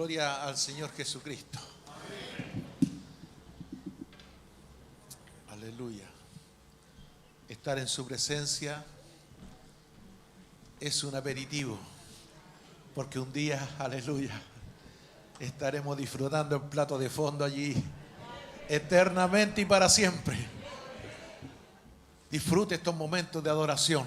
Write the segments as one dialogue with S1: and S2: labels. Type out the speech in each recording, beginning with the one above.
S1: Gloria al Señor Jesucristo. Aleluya. Estar en su presencia es un aperitivo, porque un día, aleluya, estaremos disfrutando el plato de fondo allí, eternamente y para siempre. Disfrute estos momentos de adoración.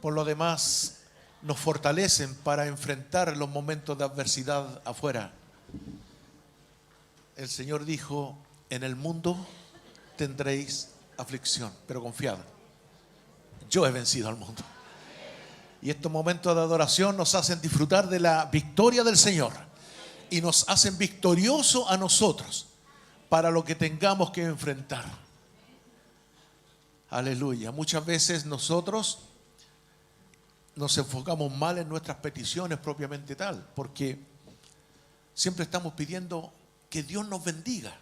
S1: Por lo demás, nos fortalecen para enfrentar los momentos de adversidad afuera. El Señor dijo: en el mundo tendréis aflicción, pero confiad, yo he vencido al mundo. Y estos momentos de adoración nos hacen disfrutar de la victoria del Señor y nos hacen victoriosos a nosotros para lo que tengamos que enfrentar. Aleluya. Muchas veces nosotros nos enfocamos mal en nuestras peticiones propiamente tal, porque siempre estamos pidiendo que Dios nos bendiga,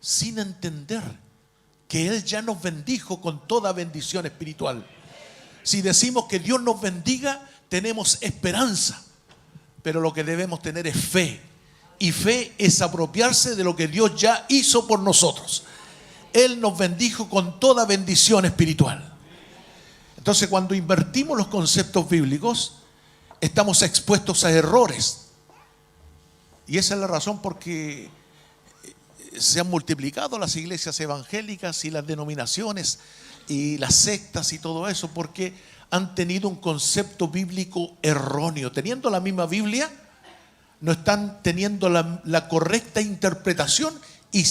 S1: sin entender que Él ya nos bendijo con toda bendición espiritual. Si decimos que Dios nos bendiga, tenemos esperanza, pero lo que debemos tener es fe, y fe es apropiarse de lo que Dios ya hizo por nosotros. Él nos bendijo con toda bendición espiritual. Entonces, cuando invertimos los conceptos bíblicos, estamos expuestos a errores. Y esa es la razón por que se han multiplicado las iglesias evangélicas y las denominaciones y las sectas y todo eso, porque han tenido un concepto bíblico erróneo. Teniendo la misma Biblia, no están teniendo la correcta interpretación, y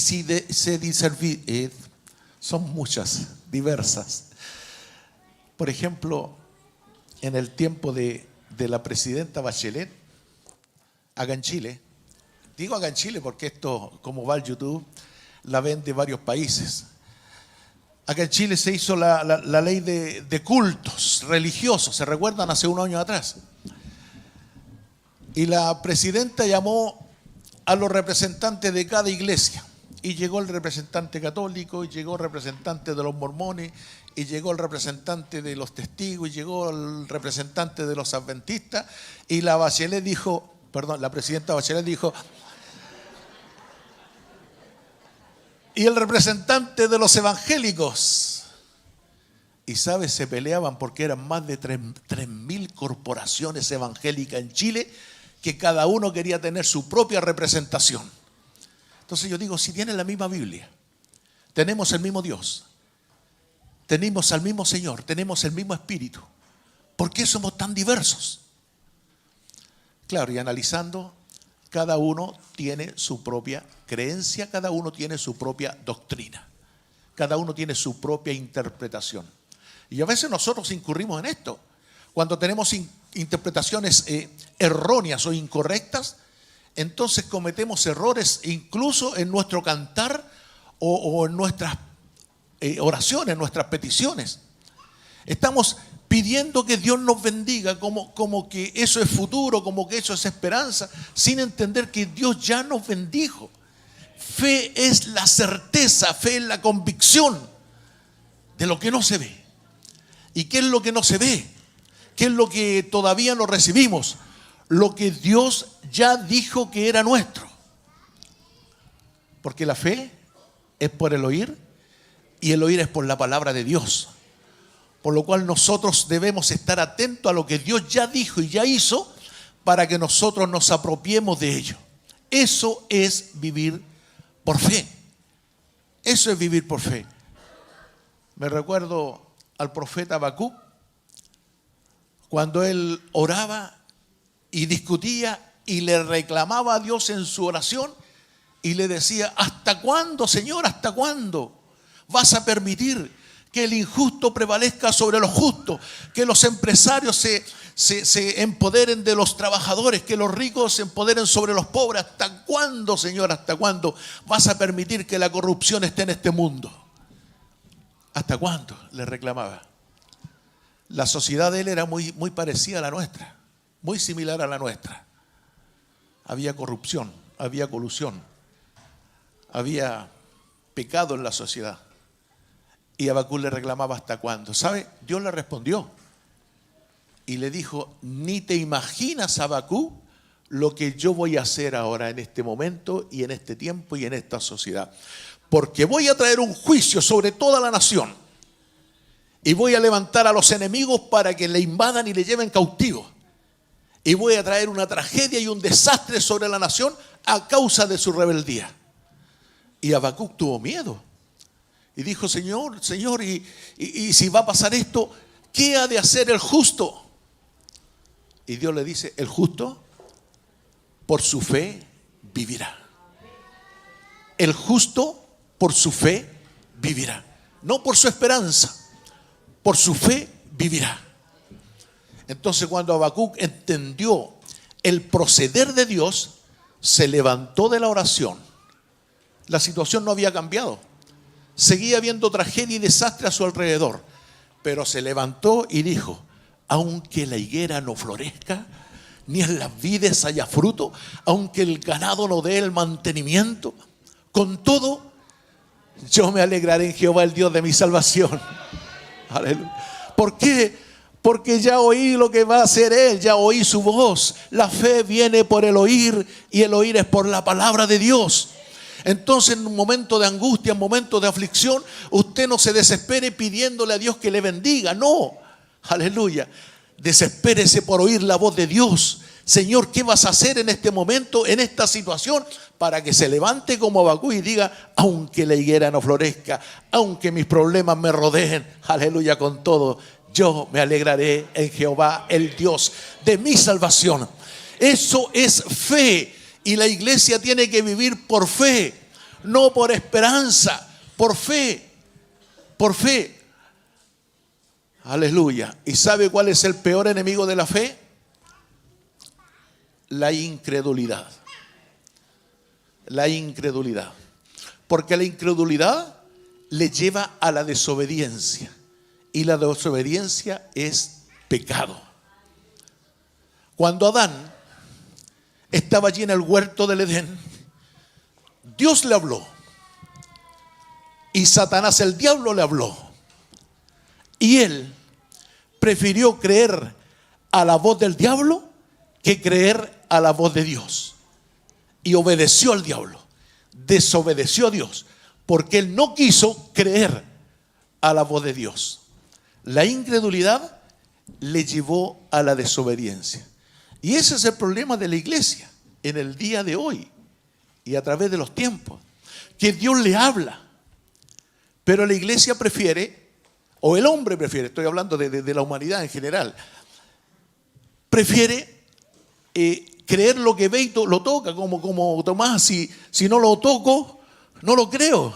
S1: son muchas, diversas. Por ejemplo, en el tiempo de la presidenta Bachelet, acá en Chile, digo acá en Chile porque esto, como va al YouTube, la ven de varios países. Acá en Chile se hizo la ley de cultos religiosos, ¿se recuerdan? Hace unos años atrás. Y la presidenta llamó a los representantes de cada iglesia. Y llegó el representante católico, y llegó el representante de los mormones, y llegó el representante de los testigos, y llegó el representante de los adventistas. Y la presidenta Bachelet dijo, y el representante de los evangélicos. Y sabes, se peleaban porque eran más de 3.000 corporaciones evangélicas en Chile, que cada uno quería tener su propia representación. Entonces yo digo, si tienen la misma Biblia, tenemos el mismo Dios, tenemos al mismo Señor, tenemos el mismo Espíritu, ¿por qué somos tan diversos? Claro, y analizando, cada uno tiene su propia creencia, cada uno tiene su propia doctrina, cada uno tiene su propia interpretación. Y a veces nosotros incurrimos en esto, cuando tenemos interpretaciones erróneas o incorrectas. Entonces cometemos errores incluso en nuestro cantar o en nuestras oraciones, en nuestras peticiones. Estamos pidiendo que Dios nos bendiga como que eso es futuro, como que eso es esperanza, sin entender que Dios ya nos bendijo. Fe es la certeza, fe es la convicción de lo que no se ve. ¿Y qué es lo que no se ve? ¿Qué es lo que todavía no recibimos? Lo que Dios ya dijo que era nuestro. Porque la fe es por el oír, y el oír es por la palabra de Dios. Por lo cual nosotros debemos estar atentos a lo que Dios ya dijo y ya hizo, para que nosotros nos apropiemos de ello. Eso es vivir por fe. Eso es vivir por fe. Me recuerdo al profeta Habacuc, cuando él oraba y discutía y le reclamaba a Dios en su oración, y le decía: ¿hasta cuándo, Señor? ¿Hasta cuándo vas a permitir que el injusto prevalezca sobre los justos? Que los empresarios se empoderen de los trabajadores, que los ricos se empoderen sobre los pobres. ¿Hasta cuándo, Señor? ¿Hasta cuándo vas a permitir que la corrupción esté en este mundo? ¿Hasta cuándo? Le reclamaba. La sociedad de él era muy parecida a la nuestra, muy similar a la nuestra. Había corrupción, había colusión, había pecado en la sociedad. Y Habacuc le reclamaba: ¿hasta cuándo? ¿Sabe? Dios le respondió y le dijo: ni te imaginas, Habacuc, lo que yo voy a hacer ahora en este momento y en este tiempo y en esta sociedad. Porque voy a traer un juicio sobre toda la nación y voy a levantar a los enemigos para que le invadan y le lleven cautivo. Y voy a traer una tragedia y un desastre sobre la nación a causa de su rebeldía. Y Habacuc tuvo miedo. Y dijo, Señor, y si va a pasar esto, ¿qué ha de hacer el justo? Y Dios le dice, el justo por su fe vivirá. El justo por su fe vivirá. No por su esperanza, por su fe vivirá. Entonces cuando Habacuc entendió el proceder de Dios, se levantó de la oración. La situación no había cambiado. Seguía habiendo tragedia y desastre a su alrededor. Pero se levantó y dijo, aunque la higuera no florezca, ni en las vides haya fruto, aunque el ganado no dé el mantenimiento, con todo, yo me alegraré en Jehová, el Dios de mi salvación. Aleluya. ¿Por qué? Porque ya oí lo que va a hacer Él, ya oí su voz. La fe viene por el oír y el oír es por la palabra de Dios. Entonces en un momento de angustia, en un momento de aflicción, usted no se desespere pidiéndole a Dios que le bendiga, no. Aleluya. Desespérese por oír la voz de Dios. Señor, ¿qué vas a hacer en este momento, en esta situación? Para que se levante como Habacuc y diga, aunque la higuera no florezca, aunque mis problemas me rodeen, aleluya, con todo, yo me alegraré en Jehová, el Dios de mi salvación. Eso es fe. Y la iglesia tiene que vivir por fe, no por esperanza, por fe, por fe. Aleluya. ¿Y sabe cuál es el peor enemigo de la fe? La incredulidad. La incredulidad. Porque la incredulidad le lleva a la desobediencia. Y la desobediencia es pecado. Cuando Adán estaba allí en el huerto del Edén, Dios le habló. Y Satanás, el diablo, le habló. Y él prefirió creer a la voz del diablo que creer a la voz de Dios. Y obedeció al diablo. Desobedeció a Dios. Porque él no quiso creer a la voz de Dios. La incredulidad le llevó a la desobediencia. Y ese es el problema de la iglesia en el día de hoy y a través de los tiempos. Que Dios le habla. Pero la iglesia prefiere, o el hombre prefiere, estoy hablando de la humanidad en general, prefiere creer lo que ve y lo toca, como Tomás, si no lo toco, no lo creo.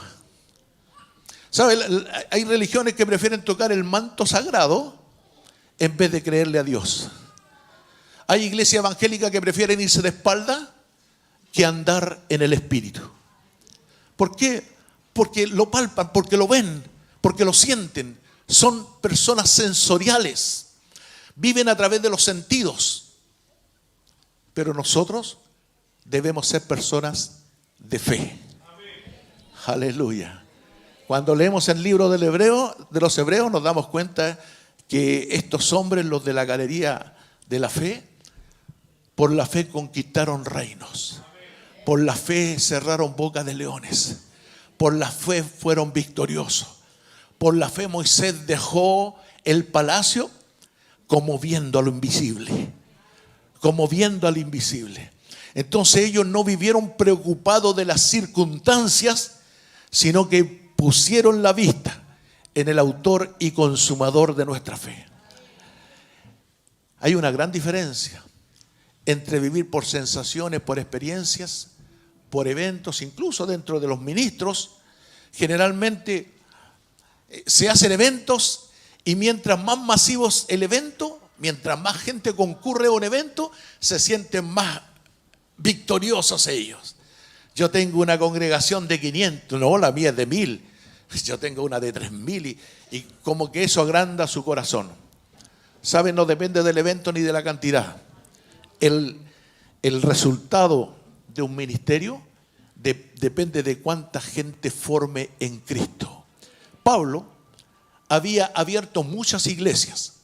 S1: ¿Sabe? Hay religiones que prefieren tocar el manto sagrado en vez de creerle a Dios. Hay iglesias evangélicas que prefieren irse de espalda que andar en el Espíritu. ¿Por qué? Porque lo palpan, porque lo ven, porque lo sienten. Son personas sensoriales. Viven a través de los sentidos. Pero nosotros debemos ser personas de fe. Aleluya. Cuando leemos el libro de los Hebreos, nos damos cuenta que estos hombres, los de la galería de la fe, por la fe conquistaron reinos. Por la fe cerraron bocas de leones. Por la fe fueron victoriosos. Por la fe Moisés dejó el palacio como viendo a lo invisible. Como viendo al invisible. Entonces ellos no vivieron preocupados de las circunstancias, sino que pusieron la vista en el autor y consumador de nuestra fe. Hay una gran diferencia entre vivir por sensaciones, por experiencias, por eventos, incluso dentro de los ministros. Generalmente se hacen eventos y mientras más masivos el evento, mientras más gente concurre a un evento, se sienten más victoriosos ellos. Yo tengo una congregación de 500, no, la mía es de 1000. Yo tengo una de 3000 y como que eso agranda su corazón. ¿Saben? No depende del evento ni de la cantidad. El resultado de un ministerio depende de cuánta gente forme en Cristo. Pablo había abierto muchas iglesias,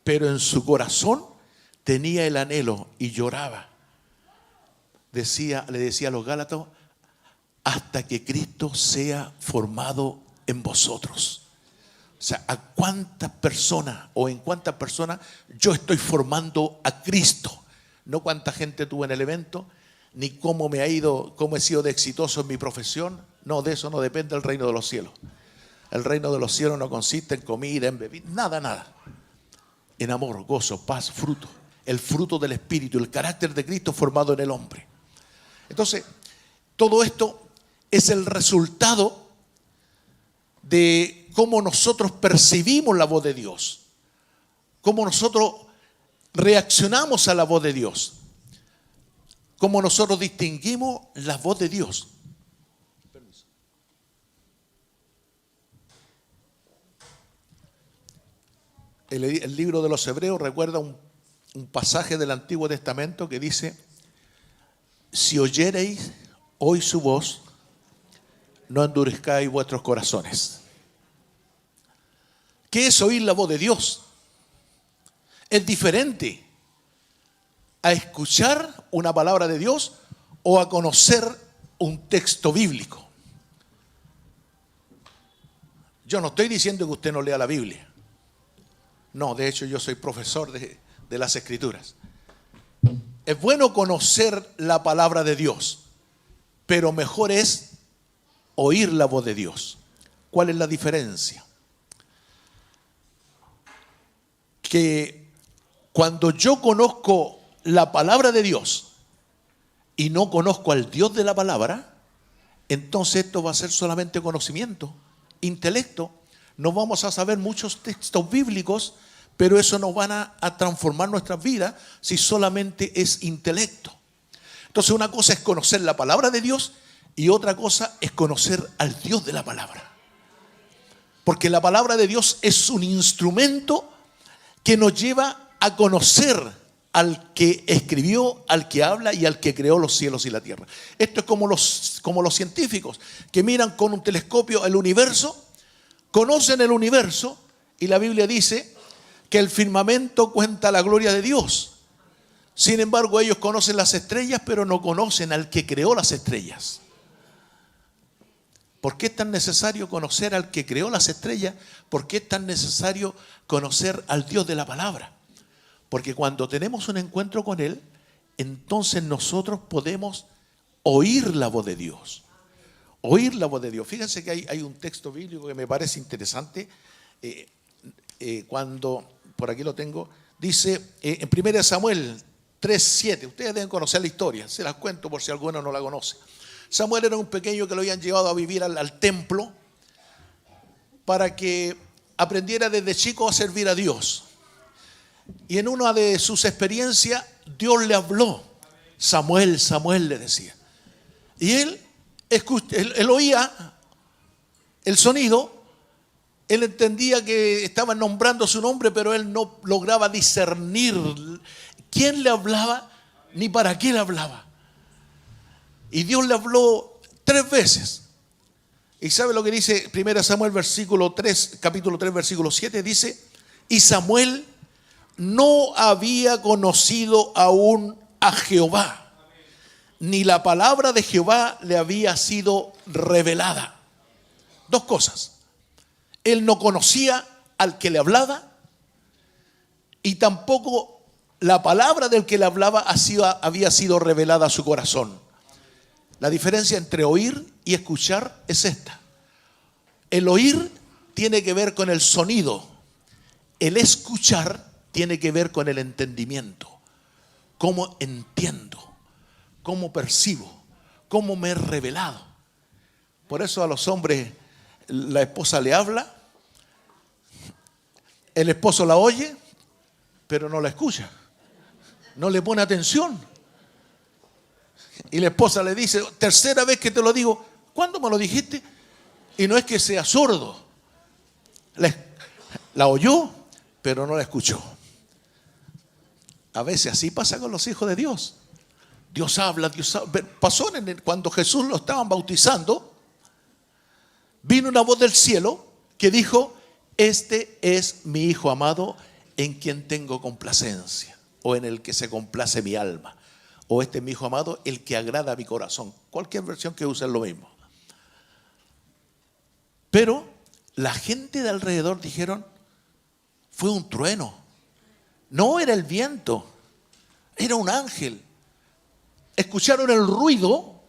S1: pero en su corazón tenía el anhelo y lloraba le decía a los Gálatas, hasta que Cristo sea formado en vosotros. O sea, ¿a cuántas personas o en cuántas personas yo estoy formando a Cristo? No cuánta gente tuve en el evento, ni cómo me ha ido, cómo he sido de exitoso en mi profesión. No, de eso no depende el reino de los cielos. El reino de los cielos no consiste en comida, en bebida, nada. En amor, gozo, paz, fruto. El fruto del Espíritu, el carácter de Cristo formado en el hombre. Entonces, todo esto es el resultado de cómo nosotros percibimos la voz de Dios, cómo nosotros reaccionamos a la voz de Dios, cómo nosotros distinguimos la voz de Dios. El libro de los Hebreos recuerda un pasaje del Antiguo Testamento que dice: si oyereis hoy su voz, no endurezcáis vuestros corazones. ¿Qué es oír la voz de Dios? Es diferente a escuchar una palabra de Dios o a conocer un texto bíblico. Yo no estoy diciendo que usted no lea la Biblia. No, de hecho yo soy profesor de las Escrituras. Es bueno conocer la palabra de Dios, pero mejor es oír la voz de Dios. ¿Cuál es la diferencia? Que cuando yo conozco la palabra de Dios y no conozco al Dios de la palabra, entonces esto va a ser solamente conocimiento, intelecto. No vamos a saber muchos textos bíblicos, pero eso no van a transformar nuestras vidas si solamente es intelecto. Entonces una cosa es conocer la palabra de Dios y otra cosa es conocer al Dios de la palabra. Porque la palabra de Dios es un instrumento que nos lleva a conocer al que escribió, al que habla y al que creó los cielos y la tierra. Esto es como los científicos que miran con un telescopio el universo, conocen el universo y la Biblia dice que el firmamento cuenta la gloria de Dios. Sin embargo, ellos conocen las estrellas, pero no conocen al que creó las estrellas. ¿Por qué es tan necesario conocer al que creó las estrellas? ¿Por qué es tan necesario conocer al Dios de la palabra? Porque cuando tenemos un encuentro con Él, entonces nosotros podemos oír la voz de Dios. Oír la voz de Dios. Fíjense que hay un texto bíblico que me parece interesante. Cuando, por aquí lo tengo, dice en 1 Samuel 3:7. Ustedes deben conocer la historia, se las cuento por si alguno no la conoce. Samuel era un pequeño que lo habían llevado a vivir al templo para que aprendiera desde chico a servir a Dios. Y en una de sus experiencias, Dios le habló. Samuel, Samuel le decía. Y él oía el sonido, él entendía que estaban nombrando su nombre, pero él no lograba discernir quién le hablaba ni para qué le hablaba. Y Dios le habló 3 veces. ¿Y sabe lo que dice 1 Samuel capítulo 3, versículo 7? Dice: y Samuel no había conocido aún a Jehová, ni la palabra de Jehová le había sido revelada. 2 cosas. Él no conocía al que le hablaba y tampoco la palabra del que le hablaba había sido revelada a su corazón. La diferencia entre oír y escuchar es esta. El oír tiene que ver con el sonido. El escuchar tiene que ver con el entendimiento. Cómo entiendo, cómo percibo, cómo me he revelado. Por eso a los hombres la esposa le habla, el esposo la oye, pero no la escucha. No le pone atención. Y la esposa le dice: 3ª vez que te lo digo, ¿cuándo me lo dijiste? Y no es que sea sordo. La oyó, pero no la escuchó. A veces así pasa con los hijos de Dios. Dios habla, Dios habla. Pasó cuando Jesús lo estaban bautizando, vino una voz del cielo que dijo: este es mi Hijo amado en quien tengo complacencia, o en el que se complace mi alma. o este es mi hijo amado, el que agrada a mi corazón. Cualquier versión que use es lo mismo. Pero la gente de alrededor dijeron, fue un trueno. No era el viento, era un ángel. Escucharon el ruido,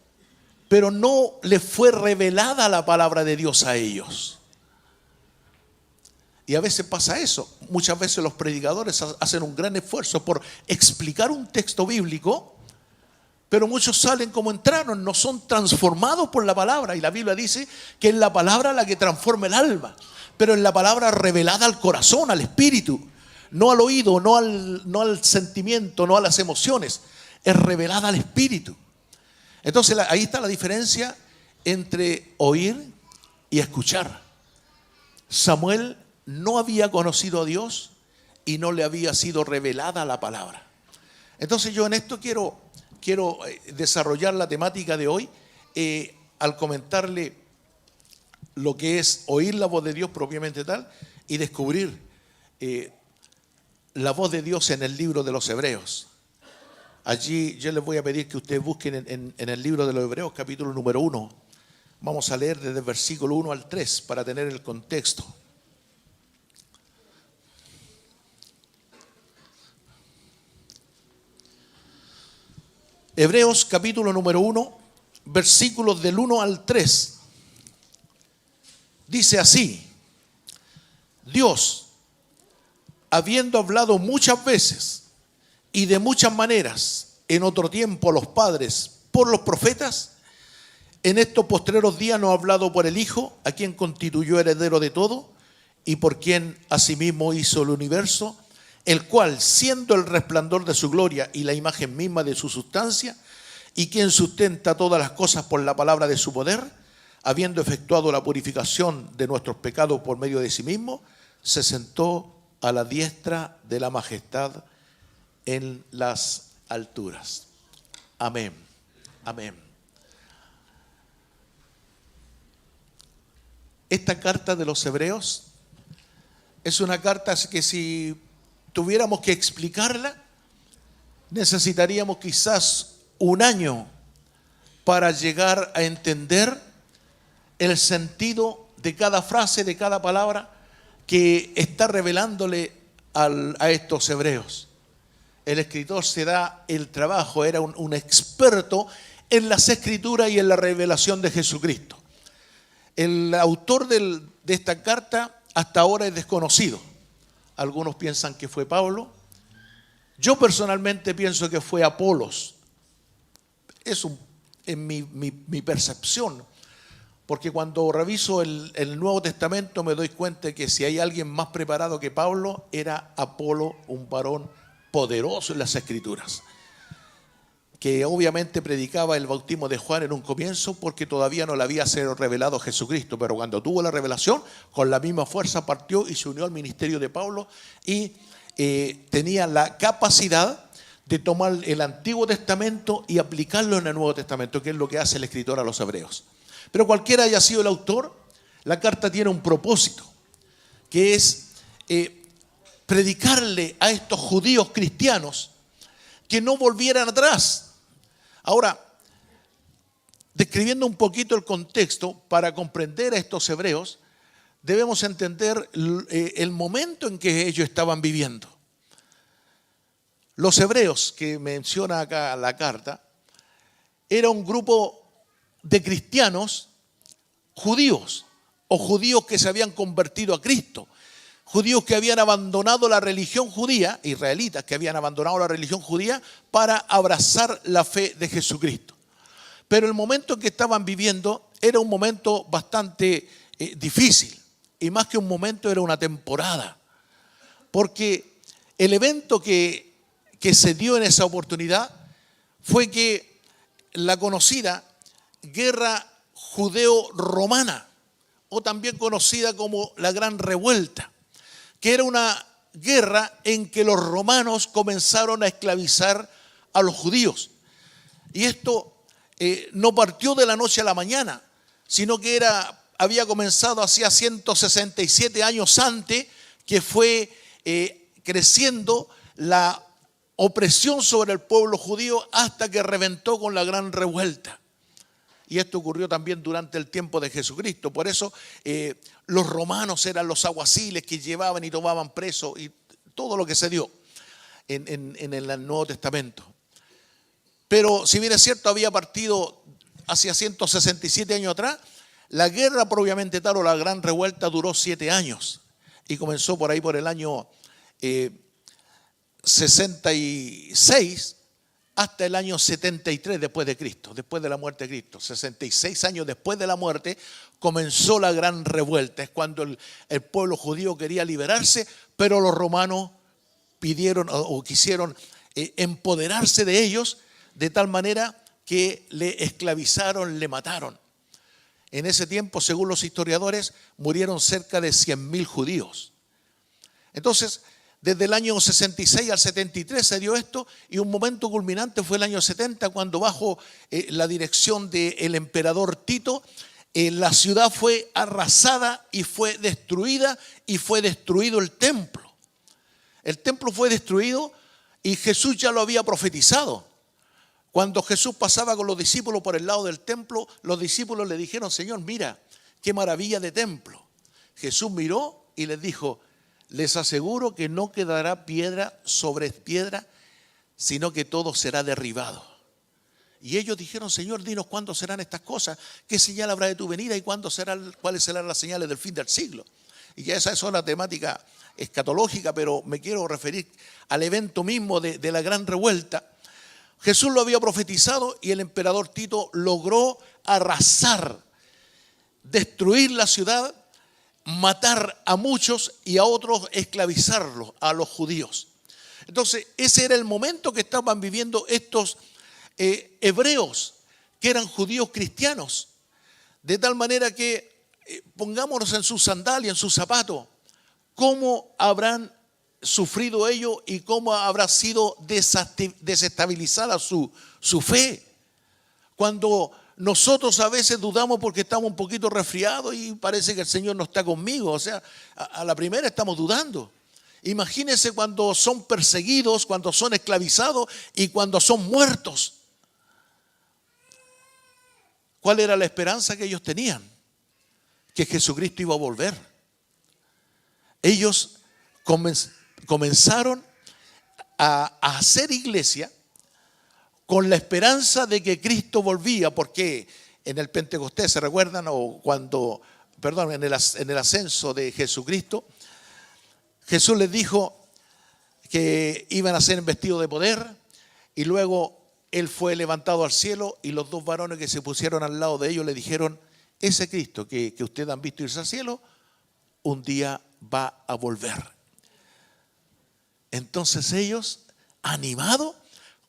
S1: pero no le fue revelada la palabra de Dios a ellos. Y a veces pasa eso. Muchas veces los predicadores hacen un gran esfuerzo por explicar un texto bíblico, pero muchos salen como entraron, no son transformados por la palabra. Y la Biblia dice que es la palabra la que transforma el alma, pero es la palabra revelada al corazón, al espíritu, no al oído, no al sentimiento, no a las emociones. Es revelada al espíritu. Entonces ahí está la diferencia entre oír y escuchar. Samuel no había conocido a Dios y no le había sido revelada la palabra. Entonces yo en esto quiero desarrollar la temática de hoy al comentarle lo que es oír la voz de Dios propiamente tal y descubrir la voz de Dios en el libro de los Hebreos. Allí yo les voy a pedir que ustedes busquen en el libro de los Hebreos, capítulo número 1. Vamos a leer desde el versículo 1 al 3 para tener el contexto. Hebreos capítulo número 1, versículos del 1 al 3. Dice así: Dios, habiendo hablado muchas veces y de muchas maneras en otro tiempo a los padres por los profetas, en estos postreros días nos ha hablado por el Hijo, a quien constituyó heredero de todo y por quien asimismo hizo el universo, el cual, siendo el resplandor de su gloria y la imagen misma de su sustancia, y quien sustenta todas las cosas por la palabra de su poder, habiendo efectuado la purificación de nuestros pecados por medio de sí mismo, se sentó a la diestra de la majestad en las alturas. Amén. Amén. Esta carta de los Hebreos es una carta que si tuviéramos que explicarla, necesitaríamos quizás un año para llegar a entender el sentido de cada frase, de cada palabra que está revelándole a estos hebreos. El escritor se da el trabajo, era un experto en las escrituras y en la revelación de Jesucristo. El autor de esta carta hasta ahora es desconocido. Algunos piensan que fue Pablo. Yo personalmente pienso que fue Apolos. Es mi percepción. Porque cuando reviso el Nuevo Testamento me doy cuenta que si hay alguien más preparado que Pablo, era Apolo, un varón poderoso en las Escrituras, que obviamente predicaba el bautismo de Juan en un comienzo porque todavía no le había sido revelado Jesucristo, pero cuando tuvo la revelación, con la misma fuerza partió y se unió al ministerio de Pablo y tenía la capacidad de tomar el Antiguo Testamento y aplicarlo en el Nuevo Testamento, que es lo que hace el escritor a los hebreos. Pero cualquiera haya sido el autor, la carta tiene un propósito, que es predicarle a estos judíos cristianos que no volvieran atrás. Ahora, describiendo un poquito el contexto, para comprender a estos hebreos, debemos entender el momento en que ellos estaban viviendo. Los hebreos, que menciona acá la carta, era un grupo de cristianos judíos, o judíos que se habían convertido a Cristo, judíos que habían abandonado la religión judía, israelitas que habían abandonado la religión judía para abrazar la fe de Jesucristo. Pero el momento en que estaban viviendo era un momento bastante difícil, y más que un momento era una temporada, porque el evento que se dio en esa oportunidad fue que la conocida guerra judeo-romana, o también conocida como la Gran Revuelta, que era una guerra en que los romanos comenzaron a esclavizar a los judíos. Y esto no partió de la noche a la mañana, sino que había comenzado hacía 167 años antes, que fue creciendo la opresión sobre el pueblo judío hasta que reventó con la gran revuelta. Y esto ocurrió también durante el tiempo de Jesucristo. Por eso los romanos eran los alguaciles que llevaban y tomaban preso y todo lo que se dio en el Nuevo Testamento. Pero si bien es cierto, había partido hacia 167 años atrás, la guerra propiamente tal o la gran revuelta duró 7 años y comenzó por ahí por el año 66 hasta el año 73 después de Cristo, después de la muerte de Cristo. 66 años después de la muerte comenzó la gran revuelta. Es cuando el pueblo judío quería liberarse, pero los romanos pidieron o quisieron empoderarse de ellos de tal manera que le esclavizaron, le mataron. En ese tiempo, según los historiadores, murieron cerca de 100.000 judíos. Entonces, desde el año 66 al 73 se dio esto y un momento culminante fue el año 70 cuando bajo la dirección del emperador Tito, la ciudad fue arrasada y fue destruida y fue destruido el templo. El templo fue destruido y Jesús ya lo había profetizado. Cuando Jesús pasaba con los discípulos por el lado del templo, los discípulos le dijeron: Señor, mira, qué maravilla de templo. Jesús miró y les dijo: les aseguro que no quedará piedra sobre piedra, sino que todo será derribado. Y ellos dijeron: Señor, dinos cuándo serán estas cosas, qué señal habrá de tu venida y cuáles serán las señales del fin del siglo. Y ya esa es una temática escatológica, pero me quiero referir al evento mismo de la gran revuelta. Jesús lo había profetizado y el emperador Tito logró arrasar, destruir la ciudad, matar a muchos y a otros esclavizarlos, a los judíos. Entonces, ese era el momento que estaban viviendo estos hebreos, que eran judíos cristianos. De tal manera que, pongámonos en sus sandalias, en sus zapatos, ¿cómo habrán sufrido ellos y cómo habrá sido desestabilizada su fe? Cuando nosotros a veces dudamos porque estamos un poquito resfriados y parece que el Señor no está conmigo, o sea, a la primera estamos dudando. Imagínense cuando son perseguidos, cuando son esclavizados y cuando son muertos. ¿Cuál era la esperanza que ellos tenían? Que Jesucristo iba a volver. Ellos comenzaron a hacer iglesia con la esperanza de que Cristo volvía, porque en el Pentecostés, ¿se recuerdan? En el ascenso de Jesucristo, Jesús les dijo que iban a ser investidos de poder y luego Él fue levantado al cielo y los 2 varones que se pusieron al lado de ellos le dijeron: ese Cristo que ustedes han visto irse al cielo, un día va a volver. Entonces ellos, animados,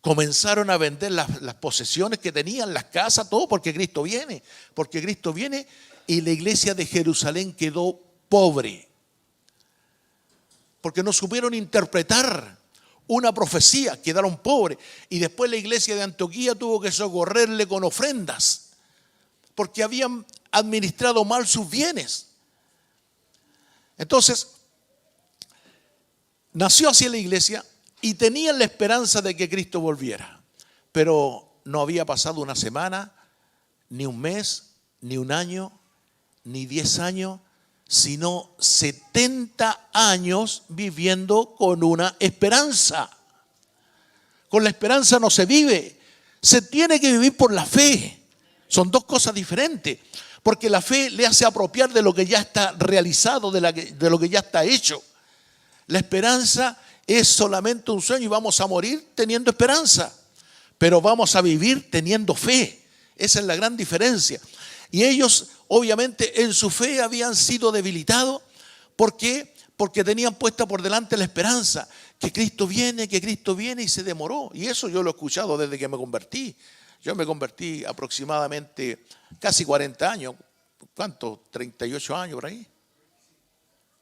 S1: comenzaron a vender las posesiones que tenían, las casas, todo, porque Cristo viene. Porque Cristo viene y la iglesia de Jerusalén quedó pobre. Porque no supieron interpretar una profecía, quedaron pobres. Y después la iglesia de Antioquía tuvo que socorrerle con ofrendas, porque habían administrado mal sus bienes. Entonces, nació así la iglesia y tenían la esperanza de que Cristo volviera. Pero no había pasado una semana, ni un mes, ni un año, ni 10 años, sino 70 años viviendo con una esperanza. Con la esperanza no se vive, se tiene que vivir por la fe. Son 2 cosas diferentes, porque la fe le hace apropiar de lo que ya está realizado, de lo que ya está hecho. La esperanza es solamente un sueño y vamos a morir teniendo esperanza, pero vamos a vivir teniendo fe. Esa es la gran diferencia. Y ellos, obviamente, en su fe habían sido debilitados. ¿Por qué? Porque tenían puesta por delante la esperanza, que Cristo viene y se demoró. Y eso yo lo he escuchado desde que me convertí. Yo me convertí aproximadamente casi 40 años. ¿Cuánto? 38 años por ahí.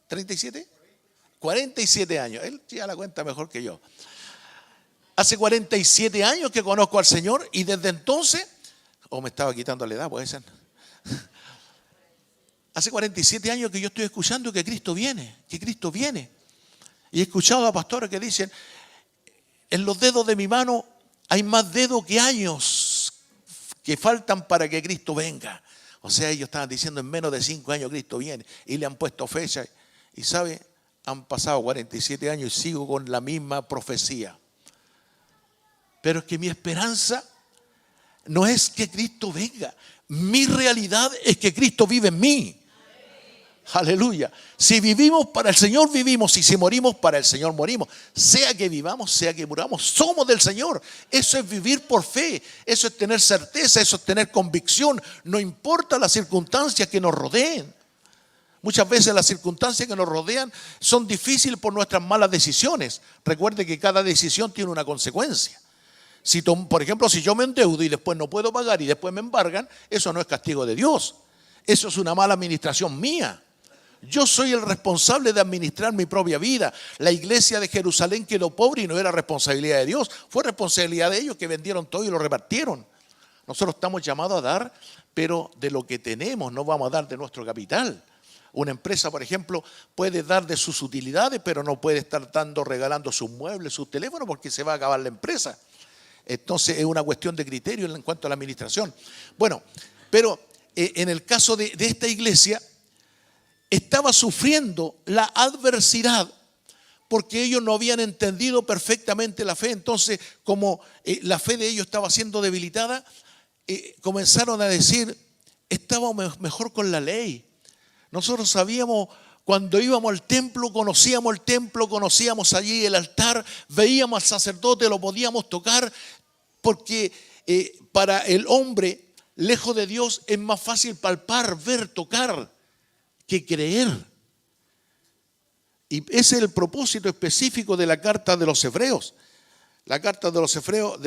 S1: ¿37? 47 años. Él ya la cuenta mejor que yo. Hace 47 años que conozco al Señor y desde entonces, me estaba quitando la edad, puede ser. Hace 47 años que yo estoy escuchando que Cristo viene, que Cristo viene. Y he escuchado a pastores que dicen: en los dedos de mi mano hay más dedos que años que faltan para que Cristo venga. O sea, ellos estaban diciendo en menos de 5 años Cristo viene y le han puesto fecha. Y sabe, han pasado 47 años y sigo con la misma profecía. Pero es que mi esperanza no es que Cristo venga. Mi realidad es que Cristo vive en mí. Aleluya. Si vivimos para el Señor, vivimos. Y si morimos para el Señor, morimos. Sea que vivamos, sea que muramos, somos del Señor. Eso es vivir por fe. Eso es tener certeza, eso es tener convicción. No importa las circunstancias que nos rodeen. Muchas veces las circunstancias que nos rodean son difíciles por nuestras malas decisiones. Recuerde que cada decisión tiene una consecuencia. Por ejemplo, si yo me endeudo y después no puedo pagar y después me embargan, eso no es castigo de Dios. Eso es una mala administración mía. Yo soy el responsable de administrar mi propia vida. La iglesia de Jerusalén quedó pobre y no era responsabilidad de Dios. Fue responsabilidad de ellos que vendieron todo y lo repartieron. Nosotros estamos llamados a dar, pero de lo que tenemos, no vamos a dar de nuestro capital. Una empresa, por ejemplo, puede dar de sus utilidades, pero no puede estar regalando sus muebles, sus teléfonos, porque se va a acabar la empresa. Entonces es una cuestión de criterio en cuanto a la administración. Bueno, pero en el caso de esta iglesia, estaba sufriendo la adversidad porque ellos no habían entendido perfectamente la fe. Entonces, como la fe de ellos estaba siendo debilitada, comenzaron a decir, estábamos mejor con la ley. Nosotros sabíamos, cuando íbamos al templo, conocíamos allí el altar, veíamos al sacerdote, lo podíamos tocar, porque para el hombre, lejos de Dios, es más fácil palpar, ver, tocar, que creer. Y ese es el propósito específico de la carta de los Hebreos. La carta de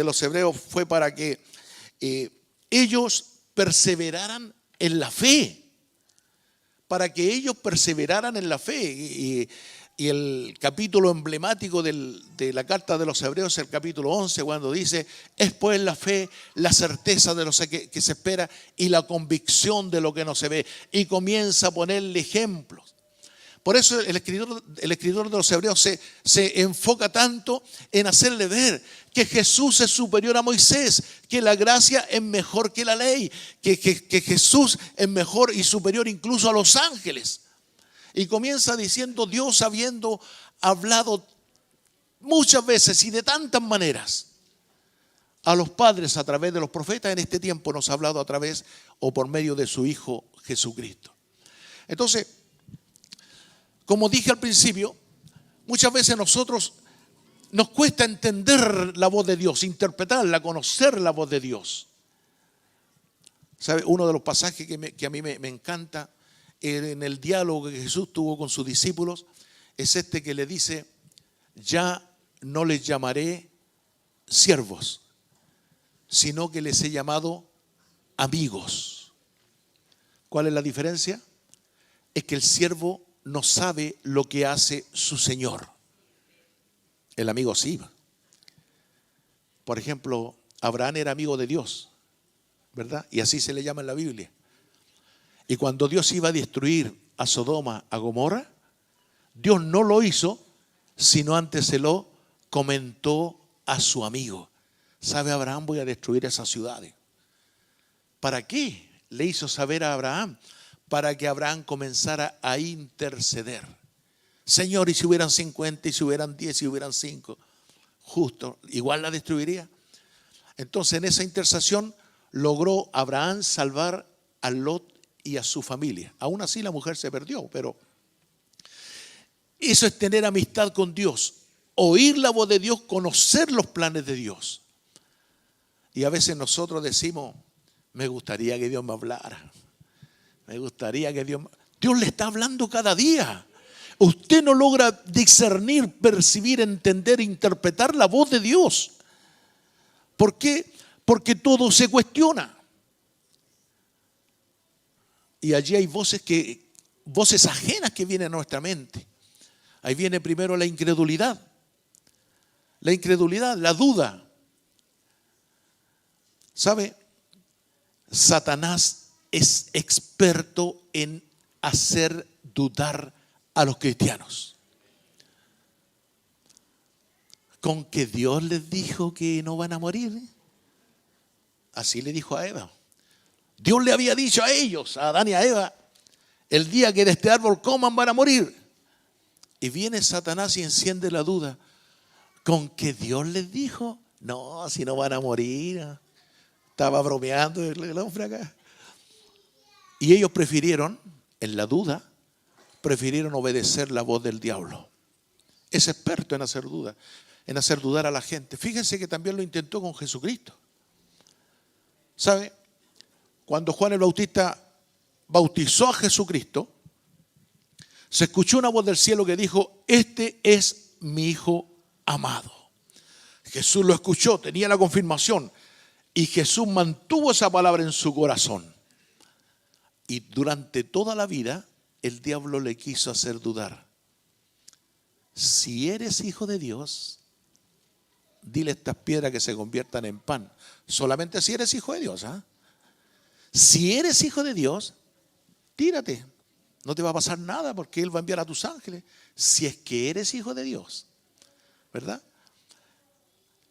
S1: los Hebreos fue para que ellos perseveraran en la fe. Para que ellos perseveraran en la fe. Y el capítulo emblemático de la carta de los Hebreos es el capítulo 11, cuando dice, es pues la fe, la certeza de lo que se espera y la convicción de lo que no se ve. Y comienza a ponerle ejemplos. Por eso el escritor de los Hebreos se enfoca tanto en hacerle ver que Jesús es superior a Moisés, que la gracia es mejor que la ley, que Jesús es mejor y superior incluso a los ángeles. Y comienza diciendo, Dios habiendo hablado muchas veces y de tantas maneras a los padres a través de los profetas, en este tiempo nos ha hablado a través o por medio de su Hijo Jesucristo. Entonces, como dije al principio, muchas veces nosotros nos cuesta entender la voz de Dios, interpretarla, conocer la voz de Dios. ¿Sabe? Uno de los pasajes que a mí me encanta en el diálogo que Jesús tuvo con sus discípulos es este que le dice, ya no les llamaré siervos, sino que les he llamado amigos. ¿Cuál es la diferencia? Es que el siervo no sabe lo que hace su Señor. El amigo sí. Por ejemplo, Abraham era amigo de Dios, ¿verdad? Y así se le llama en la Biblia. Y cuando Dios iba a destruir a Sodoma, a Gomorra, Dios no lo hizo, sino antes se lo comentó a su amigo. ¿Sabe, Abraham? Voy a destruir esas ciudades. ¿Para qué le hizo saber a Abraham? Para que Abraham comenzara a interceder. Señor, y si hubieran 50, y si hubieran 10, y si hubieran 5, justo, igual la destruiría. Entonces, en esa intercesión logró Abraham salvar a Lot y a su familia. Aún así la mujer se perdió, pero eso es tener amistad con Dios, oír la voz de Dios, conocer los planes de Dios. Y a veces nosotros decimos, me gustaría que Dios me hablara. Me gustaría que Dios le está hablando cada día. Usted no logra discernir, percibir, entender, interpretar la voz de Dios. ¿Por qué? Porque todo se cuestiona. Y allí hay voces ajenas que vienen a nuestra mente. Ahí viene primero la incredulidad. La incredulidad, la duda. ¿Sabe? Satanás es experto en hacer dudar a los cristianos. con que Dios les dijo que no van a morir. Así le dijo a Eva. Dios le había dicho a ellos, a Adán y a Eva, el día que de este árbol coman van a morir. Y viene Satanás y enciende la duda. ¿Con que Dios les dijo? No, si no van a morir. Estaba bromeando el hombre acá. Y ellos prefirieron, en la duda, prefirieron obedecer la voz del diablo. Es experto en hacer duda, en hacer dudar a la gente. Fíjense que también lo intentó con Jesucristo. ¿Sabe? Cuando Juan el Bautista bautizó a Jesucristo, se escuchó una voz del cielo que dijo: este es mi Hijo amado. Jesús lo escuchó, tenía la confirmación, y Jesús mantuvo esa palabra en su corazón. Y durante toda la vida el diablo le quiso hacer dudar. Si eres hijo de Dios, dile a estas piedras que se conviertan en pan. Solamente si eres hijo de Dios. Si eres hijo de Dios, tírate. No te va a pasar nada porque Él va a enviar a tus ángeles. Si es que eres hijo de Dios, ¿verdad?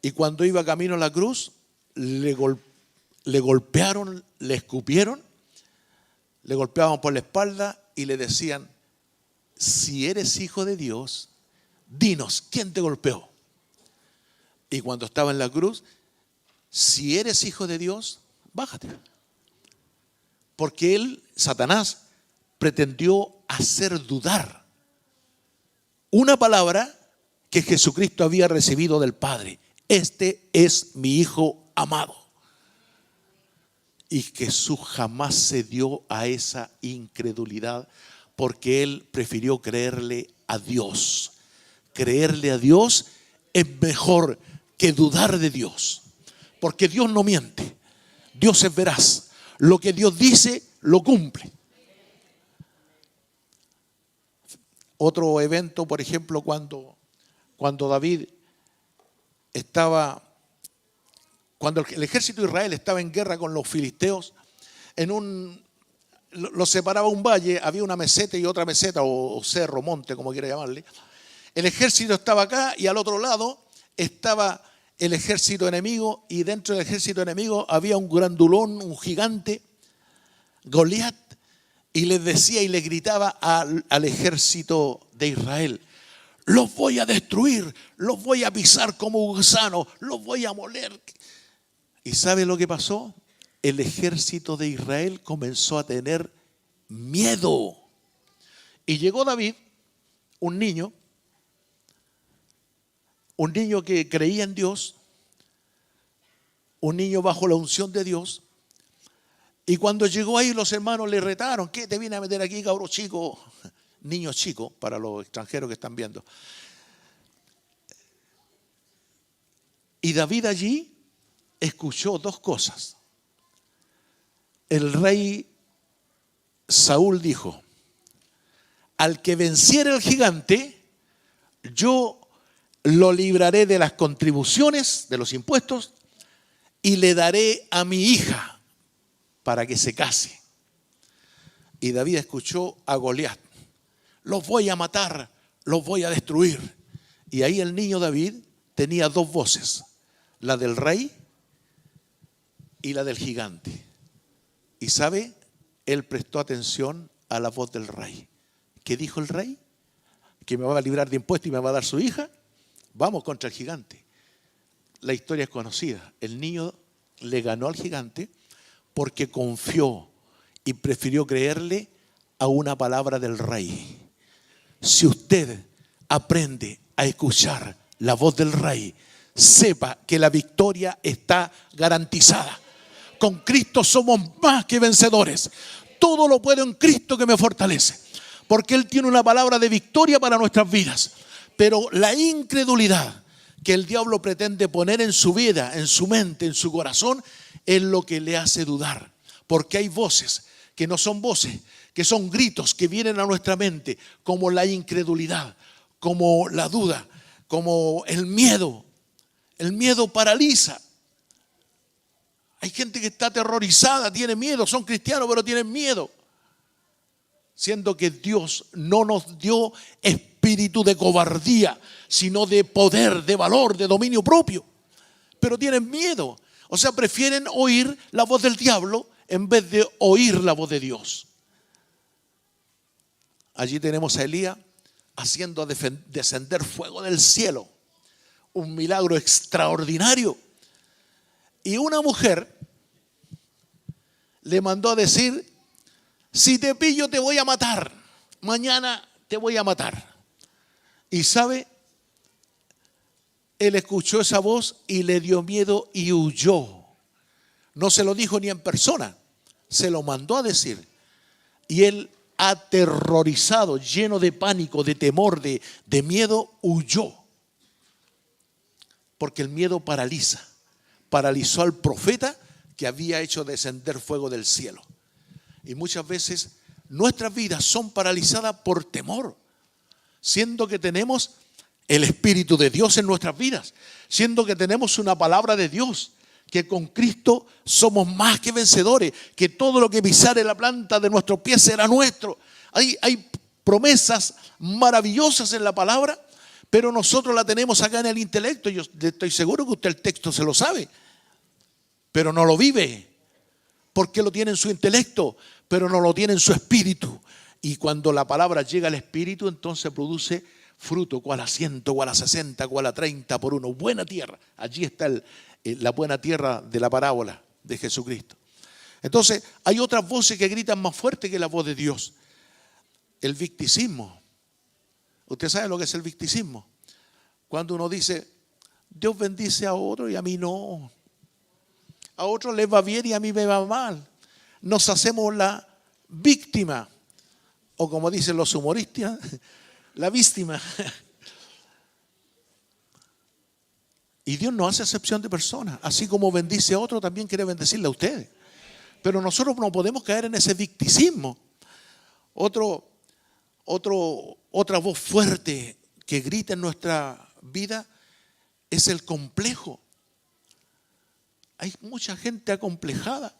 S1: Y cuando iba camino a la cruz, le golpearon, le escupieron, le golpeaban por la espalda y le decían: si eres hijo de Dios, dinos, ¿quién te golpeó? Y cuando estaba en la cruz: si eres hijo de Dios, bájate. Porque él, Satanás, pretendió hacer dudar una palabra que Jesucristo había recibido del Padre. Este es mi Hijo amado. Y Jesús jamás cedió a esa incredulidad, porque Él prefirió creerle a Dios. Creerle a Dios es mejor que dudar de Dios, porque Dios no miente. Dios es veraz. Lo que Dios dice, lo cumple. Otro evento, por ejemplo, cuando David estaba, cuando el ejército de Israel estaba en guerra con los filisteos, los separaba un valle, había una meseta y otra meseta, o cerro, monte, como quiera llamarle. El ejército estaba acá y al otro lado estaba el ejército enemigo, y dentro del ejército enemigo había un grandulón, un gigante, Goliat, y les decía y les gritaba al ejército de Israel: los voy a destruir, los voy a pisar como gusano, los voy a moler. ¿Y sabe lo que pasó? El ejército de Israel comenzó a tener miedo. Y llegó David, un niño que creía en Dios, un niño bajo la unción de Dios. Y cuando llegó ahí, los hermanos le retaron: ¿qué te viene a meter aquí, cabro chico? Niño chico, para los extranjeros que están viendo. Y David allí escuchó dos cosas. El rey Saúl dijo: al que venciere el gigante, yo lo libraré de las contribuciones, de los impuestos, y le daré a mi hija para que se case. Y David escuchó a Goliat: los voy a matar, los voy a destruir. Y ahí el niño David tenía dos voces: la del rey y la del gigante. Y sabe, él prestó atención a la voz del rey. ¿Qué dijo el rey? Que me va a librar de impuestos y me va a dar su hija. Vamos contra el gigante. La historia es conocida. El niño le ganó al gigante porque confió y prefirió creerle a una palabra del rey. Si usted aprende a escuchar la voz del rey, sepa que la victoria está garantizada. Con Cristo somos más que vencedores. Todo lo puedo en Cristo que me fortalece. Porque Él tiene una palabra de victoria para nuestras vidas. Pero la incredulidad que el diablo pretende poner en su vida, en su mente, en su corazón, es lo que le hace dudar. Porque hay voces que no son voces, que son gritos que vienen a nuestra mente, como la incredulidad, como la duda, como el miedo. El miedo paraliza. Hay gente que está aterrorizada, tiene miedo, son cristianos pero tienen miedo. siendo que Dios no nos dio espíritu de cobardía, sino de poder, de valor, de dominio propio. Pero tienen miedo. O sea, prefieren oír la voz del diablo en vez de oír la voz de Dios. Allí tenemos a Elías haciendo descender fuego del cielo. Un milagro extraordinario. Y una mujer le mandó a decir: si te pillo te voy a matar. Mañana te voy a matar. Y sabe, él escuchó esa voz y le dio miedo y huyó. No se lo dijo ni en persona, se lo mandó a decir. Y él, aterrorizado, lleno de pánico, de temor, de miedo, huyó. Porque el miedo paraliza. Paralizó al profeta que había hecho descender fuego del cielo. Y muchas veces nuestras vidas son paralizadas por temor, siendo que tenemos el Espíritu de Dios en nuestras vidas, siendo que tenemos una palabra de Dios, que con Cristo somos más que vencedores, que todo lo que pisare la planta de nuestros pies será nuestro. Hay promesas maravillosas en la palabra, pero nosotros la tenemos acá en el intelecto. Yo estoy seguro que usted el texto se lo sabe, pero no lo vive, porque lo tiene en su intelecto, pero no lo tiene en su espíritu. Y cuando la palabra llega al espíritu, entonces produce fruto, cual a 100, cual a 60, cual a 30 por uno. Buena tierra. Allí está la buena tierra de la parábola de Jesucristo. Entonces, hay otras voces que gritan más fuerte que la voz de Dios. El victicismo. ¿Usted sabe lo que es el victicismo? Cuando uno dice: Dios bendice a otro y a mí no. A otro les va bien y a mí me va mal. Nos hacemos la víctima. O como dicen los humoristas, la víctima. Y Dios no hace excepción de personas. Así como bendice a otro, también quiere bendecirle a ustedes. Pero nosotros no podemos caer en ese victicismo. Otra voz fuerte que grita en nuestra vida es el complejo. Hay mucha gente acomplejada.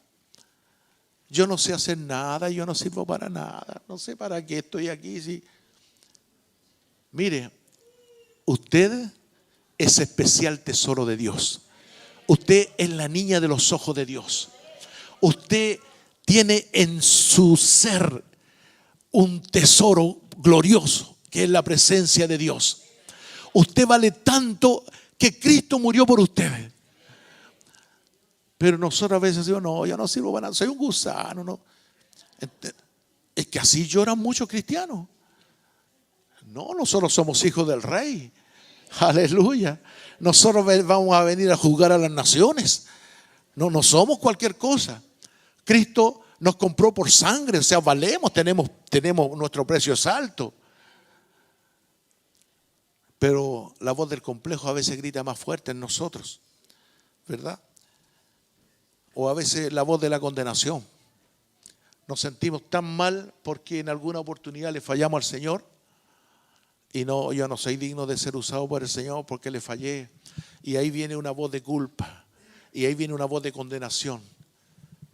S1: Yo no sé hacer nada, yo no sirvo para nada, no sé para qué estoy aquí. Sí. Mire, usted es especial tesoro de Dios. Usted es la niña de los ojos de Dios. Usted tiene en su ser un tesoro glorioso, que es la presencia de Dios. Usted vale tanto que Cristo murió por usted. Pero nosotros a veces decimos: no, yo no sirvo para nada, soy un gusano. No. Es que así lloran muchos cristianos. No, nosotros somos hijos del Rey. Aleluya. Nosotros vamos a venir a juzgar a las naciones. No somos cualquier cosa. Cristo nos compró por sangre, o sea, valemos, tenemos nuestro precio es alto. Pero la voz del complejo a veces grita más fuerte en nosotros, ¿verdad? O a veces la voz de la condenación. Nos sentimos tan mal porque en alguna oportunidad le fallamos al Señor. Y no, yo no soy digno de ser usado por el Señor porque le fallé. Y ahí viene una voz de culpa. Y ahí viene una voz de condenación.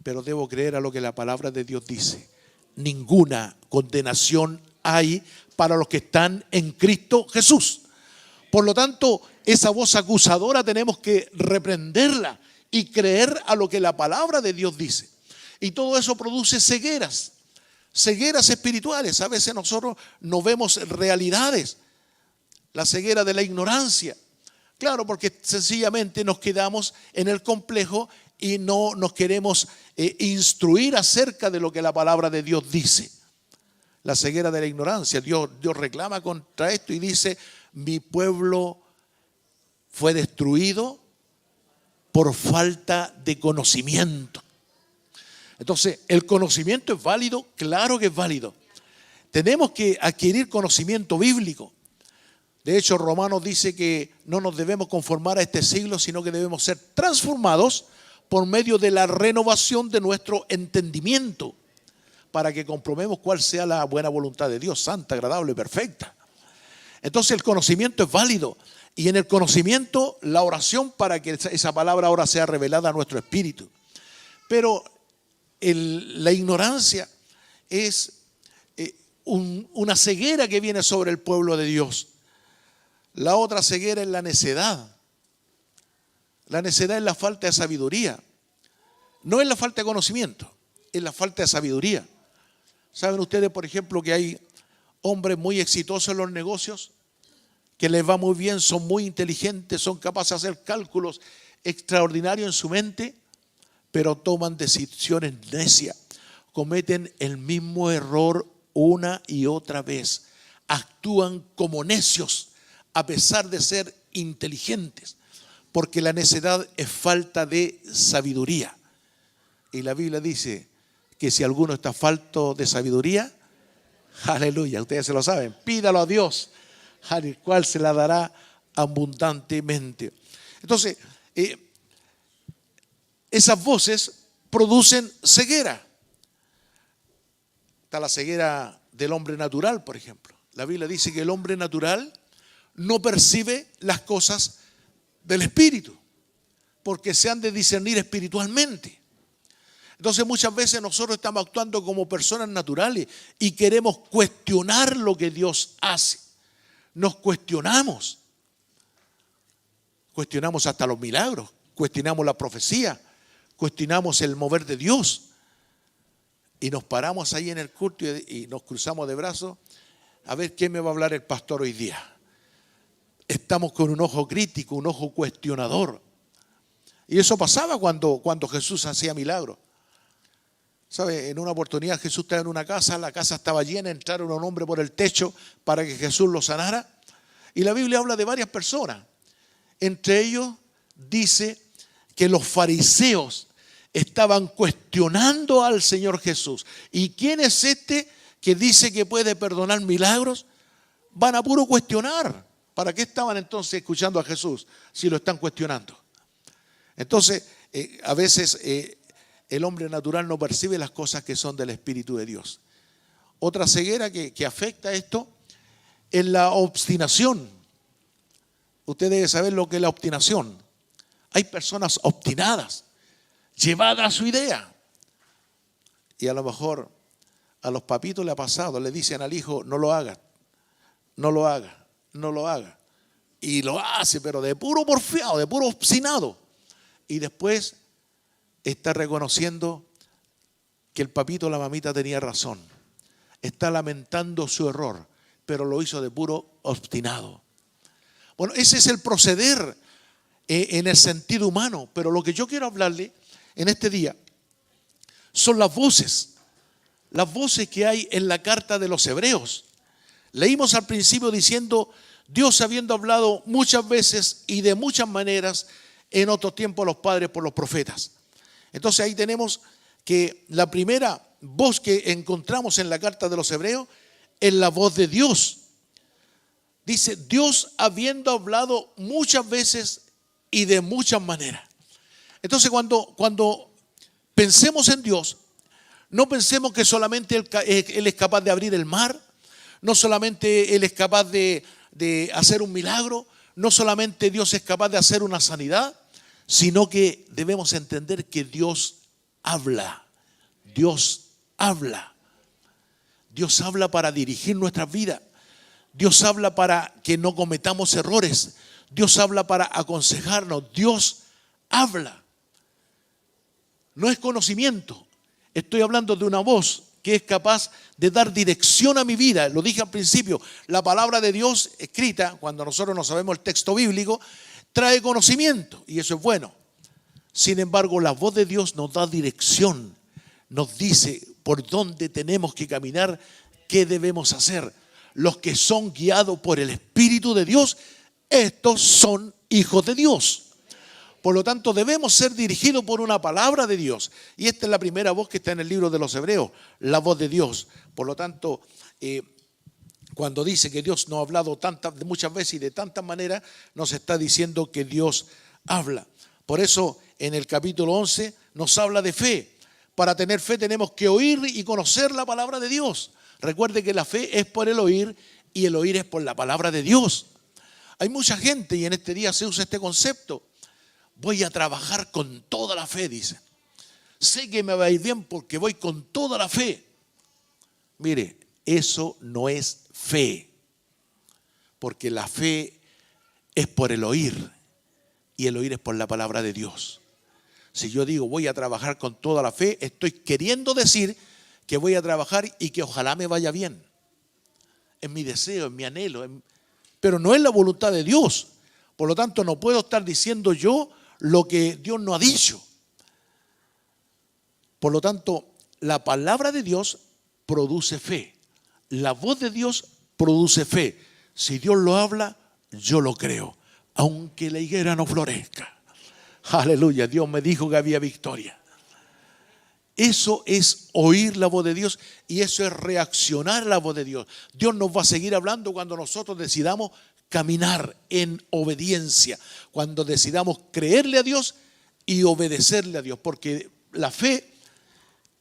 S1: Pero debo creer a lo que la palabra de Dios dice. Ninguna condenación hay para los que están en Cristo Jesús. Por lo tanto, esa voz acusadora tenemos que reprenderla y creer a lo que la palabra de Dios dice. Y todo eso produce cegueras espirituales. A veces nosotros no vemos realidades. La ceguera de la ignorancia. Claro, porque sencillamente nos quedamos en el complejo y no nos queremos instruir acerca de lo que la palabra de Dios dice. La ceguera de la ignorancia. Dios reclama contra esto y dice: mi pueblo fue destruido por falta de conocimiento. Entonces, ¿el conocimiento es válido? Claro que es válido. Tenemos que adquirir conocimiento bíblico. De hecho, Romanos dice que no nos debemos conformar a este siglo, sino que debemos ser transformados por medio de la renovación de nuestro entendimiento, para que comprobemos cuál sea la buena voluntad de Dios, santa, agradable y perfecta. Entonces, el conocimiento es válido. Y en el conocimiento, la oración para que esa palabra ahora sea revelada a nuestro espíritu. Pero la ignorancia es una ceguera que viene sobre el pueblo de Dios. La otra ceguera es la necedad. La necedad es la falta de sabiduría. No es la falta de conocimiento, es la falta de sabiduría. ¿Saben ustedes, por ejemplo, que hay hombres muy exitosos en los negocios, que les va muy bien, son muy inteligentes, son capaces de hacer cálculos extraordinarios en su mente, pero toman decisiones necias, cometen el mismo error una y otra vez, actúan como necios a pesar de ser inteligentes, porque la necedad es falta de sabiduría. Y la Biblia dice que si alguno está falto de sabiduría, aleluya, ustedes se lo saben, pídalo a Dios, al cual se la dará abundantemente. Entonces, esas voces producen ceguera. Está la ceguera del hombre natural, por ejemplo. La Biblia dice que el hombre natural no percibe las cosas del Espíritu, porque se han de discernir espiritualmente. Entonces muchas veces nosotros estamos actuando como personas naturales y queremos cuestionar lo que Dios hace. Nos cuestionamos. Cuestionamos hasta los milagros, cuestionamos la profecía, cuestionamos el mover de Dios. Y nos paramos ahí en el culto y nos cruzamos de brazos a ver qué me va a hablar el pastor hoy día. Estamos con un ojo crítico, un ojo cuestionador. Y eso pasaba cuando Jesús hacía milagros. ¿Sabe? En una oportunidad Jesús estaba en una casa, la casa estaba llena, entraron un hombre por el techo para que Jesús lo sanara. Y la Biblia habla de varias personas. Entre ellos dice que los fariseos estaban cuestionando al Señor Jesús. ¿Y quién es este que dice que puede perdonar milagros? Van a puro cuestionar. ¿Para qué estaban entonces escuchando a Jesús si lo están cuestionando? Entonces, a veces el hombre natural no percibe las cosas que son del Espíritu de Dios. Otra ceguera que afecta esto es la obstinación. Usted debe saber lo que es la obstinación. Hay personas obstinadas, llevadas a su idea. Y a lo mejor a los papitos le ha pasado, le dicen al hijo, no lo haga, no lo haga, no lo haga. Y lo hace, pero de puro porfiado, de puro obstinado. Y después está reconociendo que el papito o la mamita tenía razón. Está lamentando su error, pero lo hizo de puro obstinado. Bueno, ese es el proceder en el sentido humano, pero lo que yo quiero hablarle en este día son las voces que hay en la carta de los Hebreos. Leímos al principio diciendo, Dios habiendo hablado muchas veces y de muchas maneras en otro tiempo a los padres por los profetas. Entonces ahí tenemos que la primera voz que encontramos en la carta de los Hebreos es la voz de Dios. Dice, Dios habiendo hablado muchas veces y de muchas maneras. Entonces cuando pensemos en Dios, no pensemos que solamente Él es capaz de abrir el mar, no solamente Él es capaz de hacer un milagro, no solamente Dios es capaz de hacer una sanidad, sino que debemos entender que Dios habla. Dios habla. Dios habla para dirigir nuestras vidas. Dios habla para que no cometamos errores. Dios habla para aconsejarnos. Dios habla. No es conocimiento. Estoy hablando de una voz que es capaz de dar dirección a mi vida. Lo dije al principio, la palabra de Dios escrita, cuando nosotros no sabemos el texto bíblico, trae conocimiento y eso es bueno. Sin embargo, la voz de Dios nos da dirección, nos dice por dónde tenemos que caminar, qué debemos hacer. Los que son guiados por el Espíritu de Dios, estos son hijos de Dios. Por lo tanto, debemos ser dirigidos por una palabra de Dios. Y esta es la primera voz que está en el libro de los Hebreos, la voz de Dios. Por lo tanto, cuando dice que Dios nos ha hablado muchas veces y de tantas maneras, nos está diciendo que Dios habla. Por eso, en el capítulo 11 nos habla de fe. Para tener fe tenemos que oír y conocer la palabra de Dios. Recuerde que la fe es por el oír y el oír es por la palabra de Dios. Hay mucha gente y en este día se usa este concepto. Voy a trabajar con toda la fe, dice. Sé que me va a ir bien porque voy con toda la fe. Mire, eso no es fe, porque la fe es por el oír y el oír es por la palabra de Dios. Si yo digo voy a trabajar con toda la fe, estoy queriendo decir que voy a trabajar y que ojalá me vaya bien. Es mi deseo, es mi anhelo, pero no es la voluntad de Dios. Por lo tanto, no puedo estar diciendo yo lo que Dios no ha dicho. Por lo tanto, la palabra de Dios produce fe. La voz de Dios produce fe. Si Dios lo habla, yo lo creo, aunque la higuera no florezca. Aleluya, Dios me dijo que había victoria. Eso es oír la voz de Dios y eso es reaccionar a la voz de Dios. Dios nos va a seguir hablando cuando nosotros decidamos caminar en obediencia, cuando decidamos creerle a Dios y obedecerle a Dios, porque la fe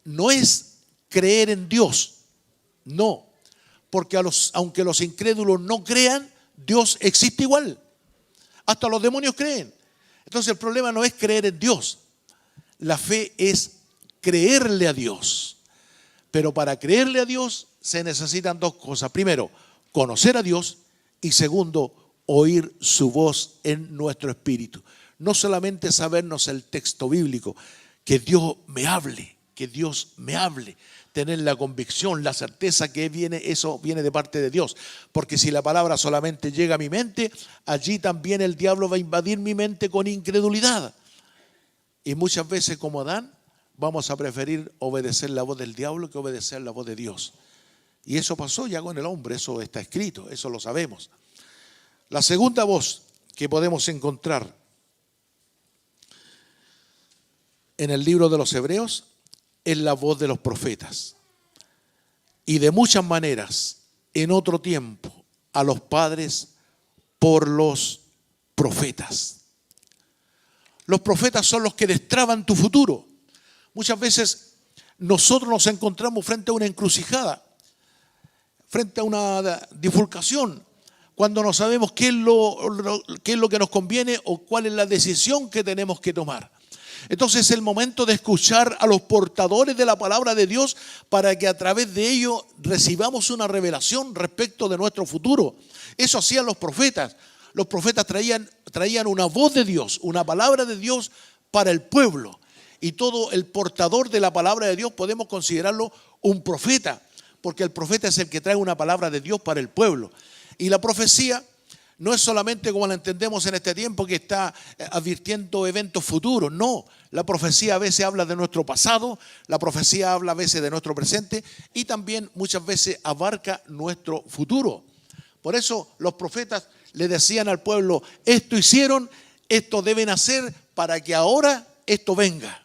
S1: no es creer en Dios, no, porque aunque los incrédulos no crean, Dios existe igual, hasta los demonios creen. Entonces el problema no es creer en Dios, la fe es creerle a Dios, pero para creerle a Dios se necesitan dos cosas: primero, conocer a Dios, y segundo, oír su voz en nuestro espíritu. No solamente sabernos el texto bíblico, que Dios me hable, tener la convicción, la certeza que eso viene de parte de Dios. Porque si la palabra solamente llega a mi mente, allí también el diablo va a invadir mi mente con incredulidad. Y muchas veces, como Adán, vamos a preferir obedecer la voz del diablo que obedecer la voz de Dios. Y eso pasó ya con el hombre, eso está escrito, eso lo sabemos. La segunda voz que podemos encontrar en el libro de los Hebreos es la voz de los profetas. Y de muchas maneras, en otro tiempo, a los padres por los profetas. Los profetas son los que destraban tu futuro. Muchas veces nosotros nos encontramos frente a una encrucijada, frente a una bifurcación, cuando no sabemos qué es lo que nos conviene o cuál es la decisión que tenemos que tomar. Entonces es el momento de escuchar a los portadores de la palabra de Dios para que a través de ello recibamos una revelación respecto de nuestro futuro. Eso hacían los profetas. Los profetas traían una voz de Dios, una palabra de Dios para el pueblo. Y todo el portador de la palabra de Dios podemos considerarlo un profeta, porque el profeta es el que trae una palabra de Dios para el pueblo. Y la profecía no es solamente como la entendemos en este tiempo, que está advirtiendo eventos futuros. No, la profecía a veces habla de nuestro pasado, la profecía habla a veces de nuestro presente y también muchas veces abarca nuestro futuro. Por eso los profetas le decían al pueblo: esto hicieron, esto deben hacer para que ahora esto venga.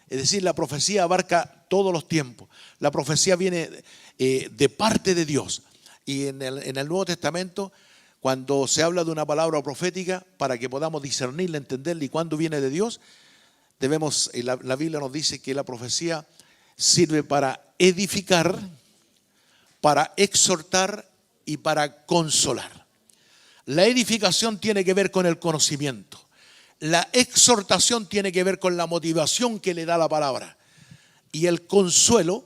S1: Es decir, la profecía abarca todos los tiempos. La profecía viene de parte de Dios. Y en el Nuevo Testamento, cuando se habla de una palabra profética, para que podamos discernirla, entenderla y cuándo viene de Dios, la Biblia nos dice que la profecía sirve para edificar, para exhortar y para consolar. La edificación tiene que ver con el conocimiento. La exhortación tiene que ver con la motivación que le da la palabra. Y el consuelo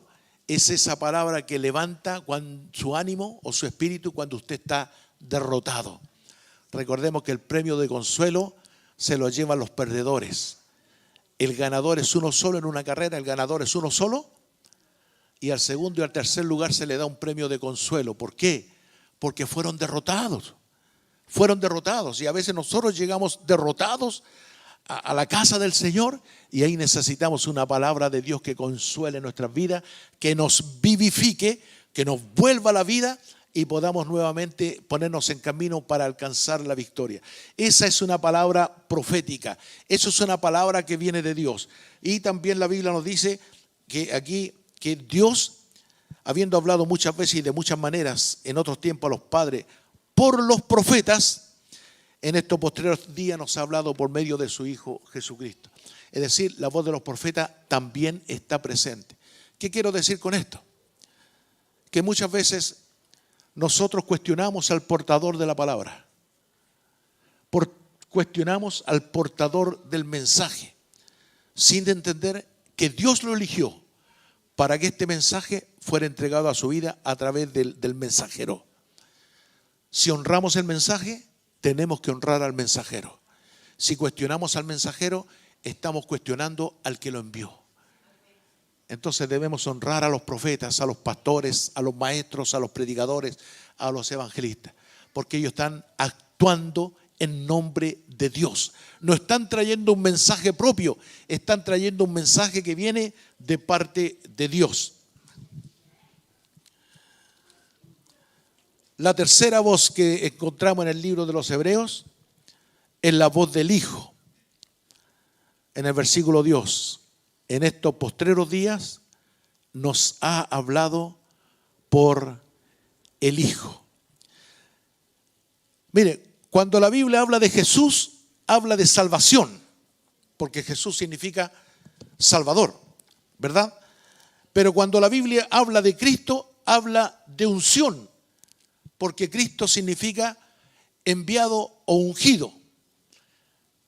S1: es esa palabra que levanta su ánimo o su espíritu cuando usted está derrotado. Recordemos que el premio de consuelo se lo llevan los perdedores. El ganador es uno solo en una carrera, el ganador es uno solo. Y al segundo y al tercer lugar se le da un premio de consuelo. ¿Por qué? Porque fueron derrotados. Fueron derrotados. Y a veces nosotros llegamos derrotados a la casa del Señor y ahí necesitamos una palabra de Dios que consuele nuestras vidas, que nos vivifique, que nos vuelva a la vida y podamos nuevamente ponernos en camino para alcanzar la victoria. Esa es una palabra profética, eso es una palabra que viene de Dios. Y también la Biblia nos dice que aquí, que Dios, habiendo hablado muchas veces y de muchas maneras en otros tiempos a los padres por los profetas, en estos posteriores días nos ha hablado por medio de su Hijo Jesucristo. Es decir, la voz de los profetas también está presente. ¿Qué quiero decir con esto? Que muchas veces nosotros cuestionamos al portador de la palabra. Cuestionamos al portador del mensaje, sin entender que Dios lo eligió para que este mensaje fuera entregado a su vida a través del mensajero. Si honramos el mensaje, tenemos que honrar al mensajero. Si cuestionamos al mensajero, estamos cuestionando al que lo envió. Entonces debemos honrar a los profetas, a los pastores, a los maestros, a los predicadores, a los evangelistas, porque ellos están actuando en nombre de Dios. No están trayendo un mensaje propio, están trayendo un mensaje que viene de parte de Dios. La tercera voz que encontramos en el libro de los Hebreos es la voz del Hijo. En el versículo 2, en estos postreros días nos ha hablado por el Hijo. Mire, cuando la Biblia habla de Jesús, habla de salvación, porque Jesús significa Salvador, ¿verdad? Pero cuando la Biblia habla de Cristo, habla de unción, porque Cristo significa enviado o ungido.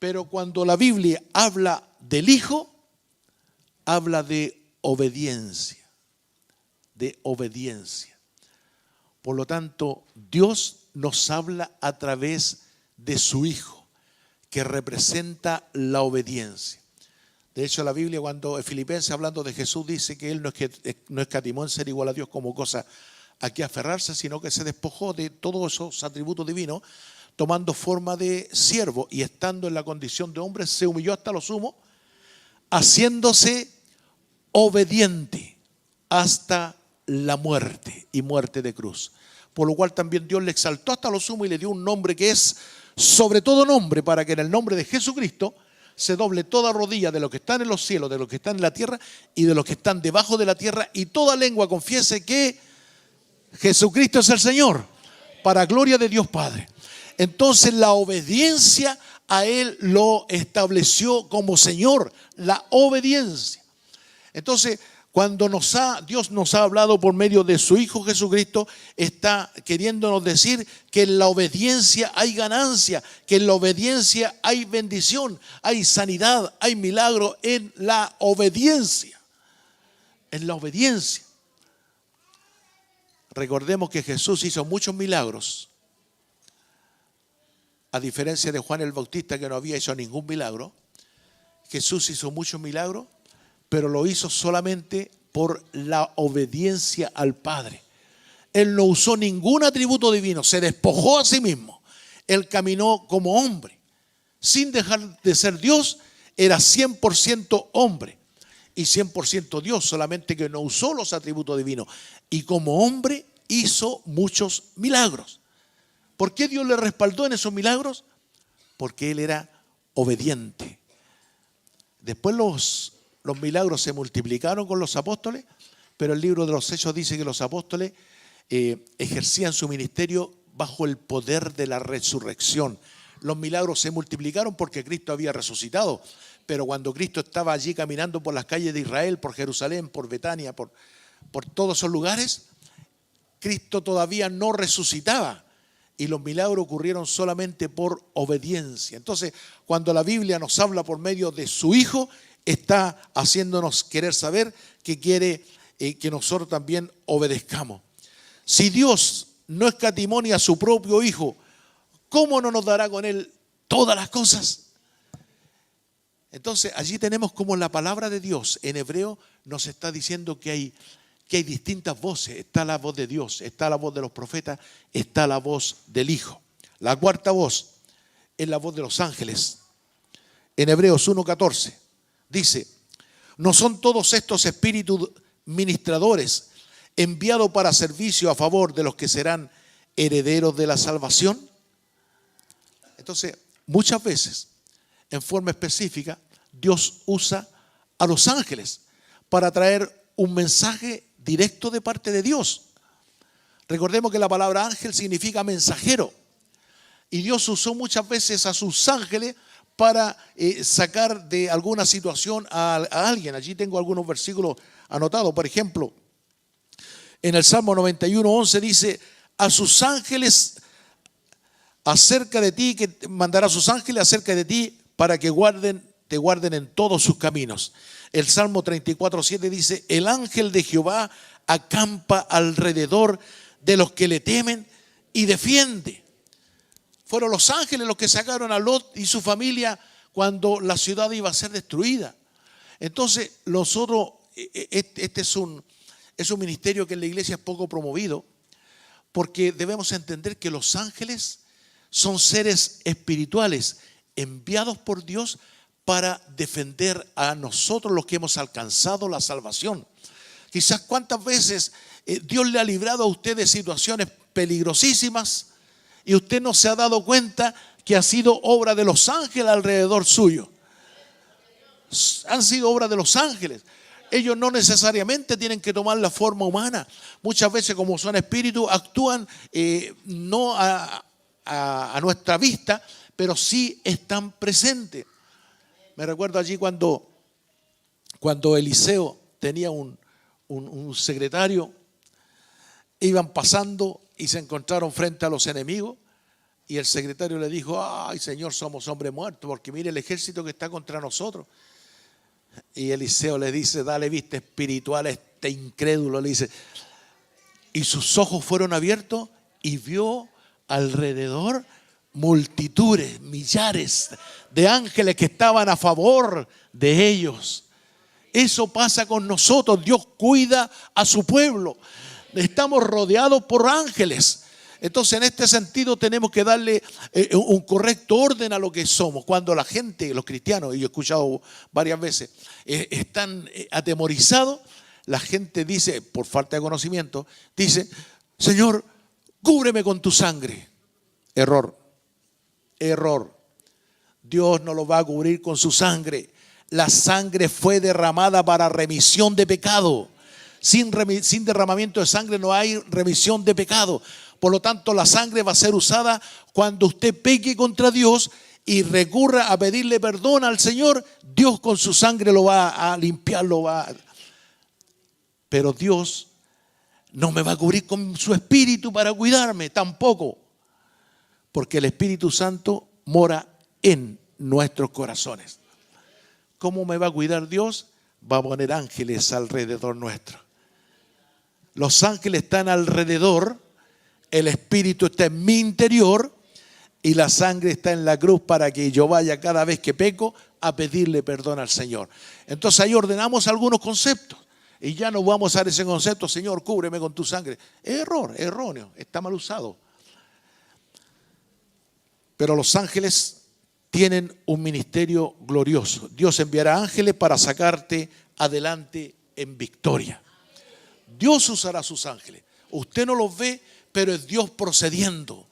S1: Pero cuando la Biblia habla del Hijo, habla de obediencia, de obediencia. Por lo tanto, Dios nos habla a través de su Hijo, que representa la obediencia. De hecho, la Biblia, cuando en Filipenses, hablando de Jesús, dice que Él no escatimó en ser igual a Dios como cosa a que aferrarse, sino que se despojó de todos esos atributos divinos, tomando forma de siervo y estando en la condición de hombre, se humilló hasta lo sumo, haciéndose obediente hasta la muerte y muerte de cruz. Por lo cual también Dios le exaltó hasta lo sumo y le dio un nombre que es sobre todo nombre, para que en el nombre de Jesucristo se doble toda rodilla de los que están en los cielos, de los que están en la tierra y de los que están debajo de la tierra, y toda lengua confiese que Jesucristo es el Señor, para gloria de Dios Padre. Entonces la obediencia a Él lo estableció como Señor, la obediencia. Entonces, cuando Dios nos ha hablado por medio de su Hijo Jesucristo, está queriéndonos decir que en la obediencia hay ganancia, que en la obediencia hay bendición, hay sanidad, hay milagro en la obediencia. En la obediencia. Recordemos que Jesús hizo muchos milagros. A diferencia de Juan el Bautista, que no había hecho ningún milagro, Jesús hizo muchos milagros, pero lo hizo solamente por la obediencia al Padre. Él no usó ningún atributo divino, se despojó a sí mismo. Él caminó como hombre, sin dejar de ser Dios, era 100% hombre y 100% Dios, solamente que no usó los atributos divinos. Y como hombre hizo muchos milagros. ¿Por qué Dios le respaldó en esos milagros? Porque Él era obediente. Después los milagros se multiplicaron con los apóstoles, pero el libro de los Hechos dice que los apóstoles ejercían su ministerio bajo el poder de la resurrección. Los milagros se multiplicaron porque Cristo había resucitado, pero cuando Cristo estaba allí caminando por las calles de Israel, por Jerusalén, por Betania, por todos esos lugares, Cristo todavía no resucitaba. Y los milagros ocurrieron solamente por obediencia. Entonces, cuando la Biblia nos habla por medio de su Hijo, está haciéndonos querer saber que quiere que nosotros también obedezcamos. Si Dios no escatimó ni a su propio Hijo, ¿cómo no nos dará con Él todas las cosas? Entonces, allí tenemos como la palabra de Dios en hebreo nos está diciendo que hay distintas voces. Está la voz de Dios, está la voz de los profetas, está la voz del Hijo. La cuarta voz es la voz de los ángeles. En Hebreos 1:14 dice: ¿no son todos estos espíritus ministradores enviados para servicio a favor de los que serán herederos de la salvación? Entonces, muchas veces, en forma específica, Dios usa a los ángeles para traer un mensaje directo de parte de Dios. Recordemos que la palabra ángel significa mensajero. Y Dios usó muchas veces a sus ángeles para sacar de alguna situación a alguien. Allí tengo algunos versículos anotados. Por ejemplo, en el Salmo 91:11 dice: a sus ángeles acerca de ti, que mandará a sus ángeles acerca de ti para que te guarden en todos sus caminos. El Salmo 34:7 dice: el ángel de Jehová acampa alrededor de los que le temen y defiende. Fueron los ángeles los que sacaron a Lot y su familia cuando la ciudad iba a ser destruida. Entonces, nosotros, este es un ministerio que en la iglesia es poco promovido, porque debemos entender que los ángeles son seres espirituales enviados por Dios para defender a nosotros los que hemos alcanzado la salvación. Quizás cuántas veces Dios le ha librado a usted de situaciones peligrosísimas y usted no se ha dado cuenta que ha sido obra de los ángeles alrededor suyo. Han sido obra de los ángeles. Ellos no necesariamente tienen que tomar la forma humana. Muchas veces, como son espíritus, actúan no a nuestra vista, pero sí están presentes. Me recuerdo allí cuando Eliseo tenía un secretario, iban pasando y se encontraron frente a los enemigos, y el secretario le dijo: ay, Señor, somos hombres muertos, porque mire el ejército que está contra nosotros. Y Eliseo le dice: dale vista espiritual a este incrédulo, le dice. Y sus ojos fueron abiertos y vio alrededor multitudes, millares de ángeles que estaban a favor de ellos. Eso pasa con nosotros. Dios cuida a su pueblo. Estamos rodeados por ángeles. Entonces, en este sentido tenemos que darle un correcto orden a lo que somos. Cuando la gente, los cristianos, y yo he escuchado varias veces, están atemorizados, la gente dice, por falta de conocimiento, dice: Señor, cúbreme con tu sangre. Error. Dios no lo va a cubrir con su sangre. La sangre fue derramada para remisión de pecado. Sin derramamiento de sangre no hay remisión de pecado. Por lo tanto, la sangre va a ser usada cuando usted peque contra Dios y recurra a pedirle perdón al Señor. Dios con su sangre lo va a limpiar, Pero Dios no me va a cubrir con su espíritu para cuidarme, tampoco. Porque el Espíritu Santo mora en nuestros corazones. ¿Cómo me va a cuidar Dios? Va a poner ángeles alrededor nuestro. Los ángeles están alrededor, el Espíritu está en mi interior y la sangre está en la cruz para que yo vaya cada vez que peco a pedirle perdón al Señor. Entonces ahí ordenamos algunos conceptos y ya no vamos a dar ese concepto: Señor, cúbreme con tu sangre. Es erróneo, está mal usado. Pero los ángeles tienen un ministerio glorioso. Dios enviará ángeles para sacarte adelante en victoria. Dios usará sus ángeles. Usted no los ve, pero es Dios procediendo,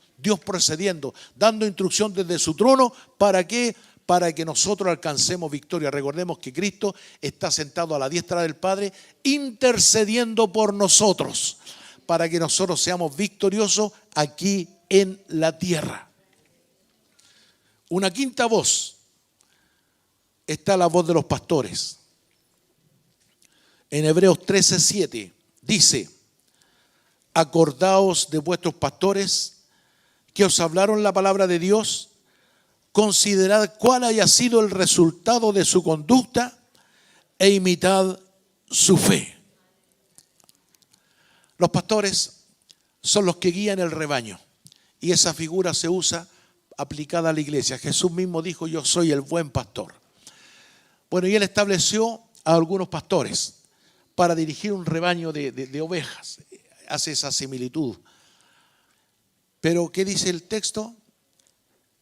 S1: dando instrucción desde su trono. ¿Para qué? Para que nosotros alcancemos victoria. Recordemos que Cristo está sentado a la diestra del Padre, intercediendo por nosotros, para que nosotros seamos victoriosos aquí en la tierra. Una quinta voz, está la voz de los pastores. En Hebreos 13:7 dice: acordaos de vuestros pastores que os hablaron la palabra de Dios, considerad cuál haya sido el resultado de su conducta e imitad su fe. Los pastores son los que guían el rebaño y esa figura se usa aplicada a la iglesia. Jesús mismo dijo: yo soy el buen pastor. Bueno, y él estableció a algunos pastores para dirigir un rebaño de ovejas. Hace esa similitud. Pero ¿qué dice el texto?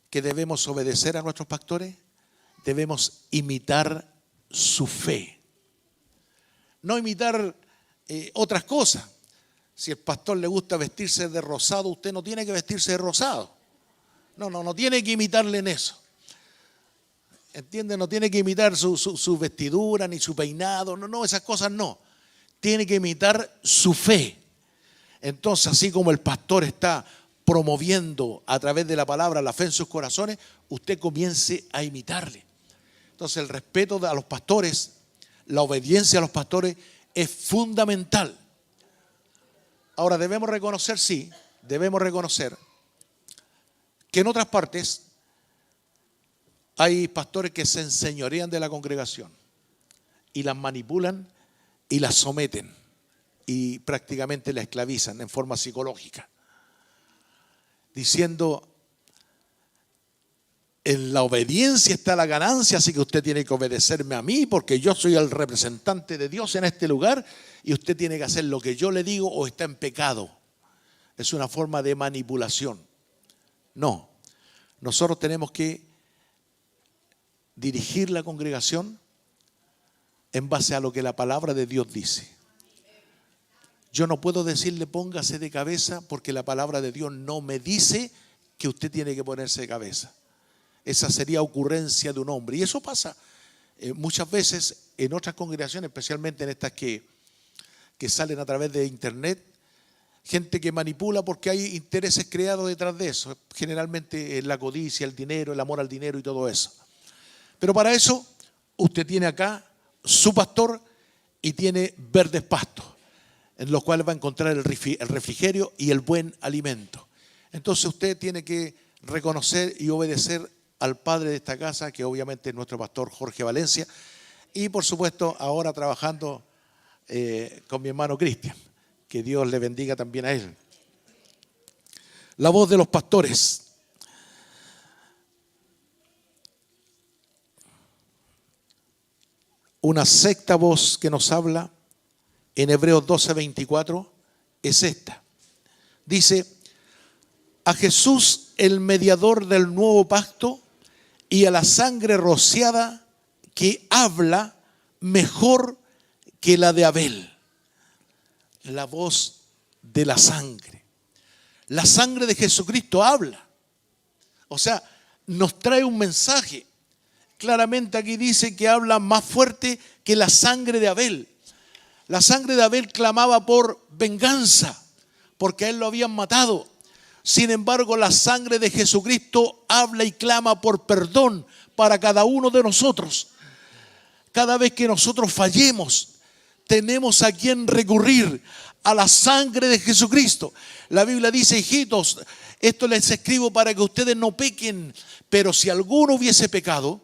S1: Que debemos obedecer a nuestros pastores. Debemos imitar su fe. No imitar otras cosas. Si al pastor le gusta vestirse de rosado, usted no tiene que vestirse de rosado. No tiene que imitarle en eso. ¿Entiende? No tiene que imitar su vestidura ni su peinado. No, esas cosas no. Tiene que imitar su fe. Entonces, así como el pastor está promoviendo a través de la palabra la fe en sus corazones, usted comience a imitarle. Entonces, el respeto a los pastores, la obediencia a los pastores es fundamental. Ahora, debemos reconocer que en otras partes hay pastores que se enseñorean de la congregación y las manipulan y las someten y prácticamente la esclavizan en forma psicológica, diciendo: en la obediencia está la ganancia, así que usted tiene que obedecerme a mí porque yo soy el representante de Dios en este lugar y usted tiene que hacer lo que yo le digo o está en pecado. Es una forma de manipulación. No, nosotros tenemos que dirigir la congregación en base a lo que la palabra de Dios dice. Yo no puedo decirle póngase de cabeza porque la palabra de Dios no me dice que usted tiene que ponerse de cabeza. Esa sería ocurrencia de un hombre. Y eso pasa muchas veces en otras congregaciones, especialmente en estas que salen a través de internet. Gente que manipula porque hay intereses creados detrás de eso. Generalmente la codicia, el dinero, el amor al dinero y todo eso. Pero para eso usted tiene acá su pastor y tiene verdes pastos, en los cuales va a encontrar el refrigerio y el buen alimento. Entonces usted tiene que reconocer y obedecer al padre de esta casa, que obviamente es nuestro pastor Jorge Valencia, y por supuesto ahora trabajando con mi hermano Cristian, que Dios le bendiga también a él. La voz de los pastores. Una sexta voz que nos habla en Hebreos 12:24 es esta. Dice: a Jesús, el mediador del nuevo pacto, y a la sangre rociada que habla mejor que la de Abel. La voz de la sangre. La sangre de Jesucristo habla. O sea, nos trae un mensaje. Claramente aquí dice que habla más fuerte que la sangre de Abel. La sangre de Abel clamaba por venganza, porque a él lo habían matado. Sin embargo, la sangre de Jesucristo habla y clama por perdón para cada uno de nosotros. Cada vez que nosotros fallemos, tenemos a quien recurrir, a la sangre de Jesucristo. La Biblia dice: hijitos, esto les escribo para que ustedes no pequen, pero si alguno hubiese pecado,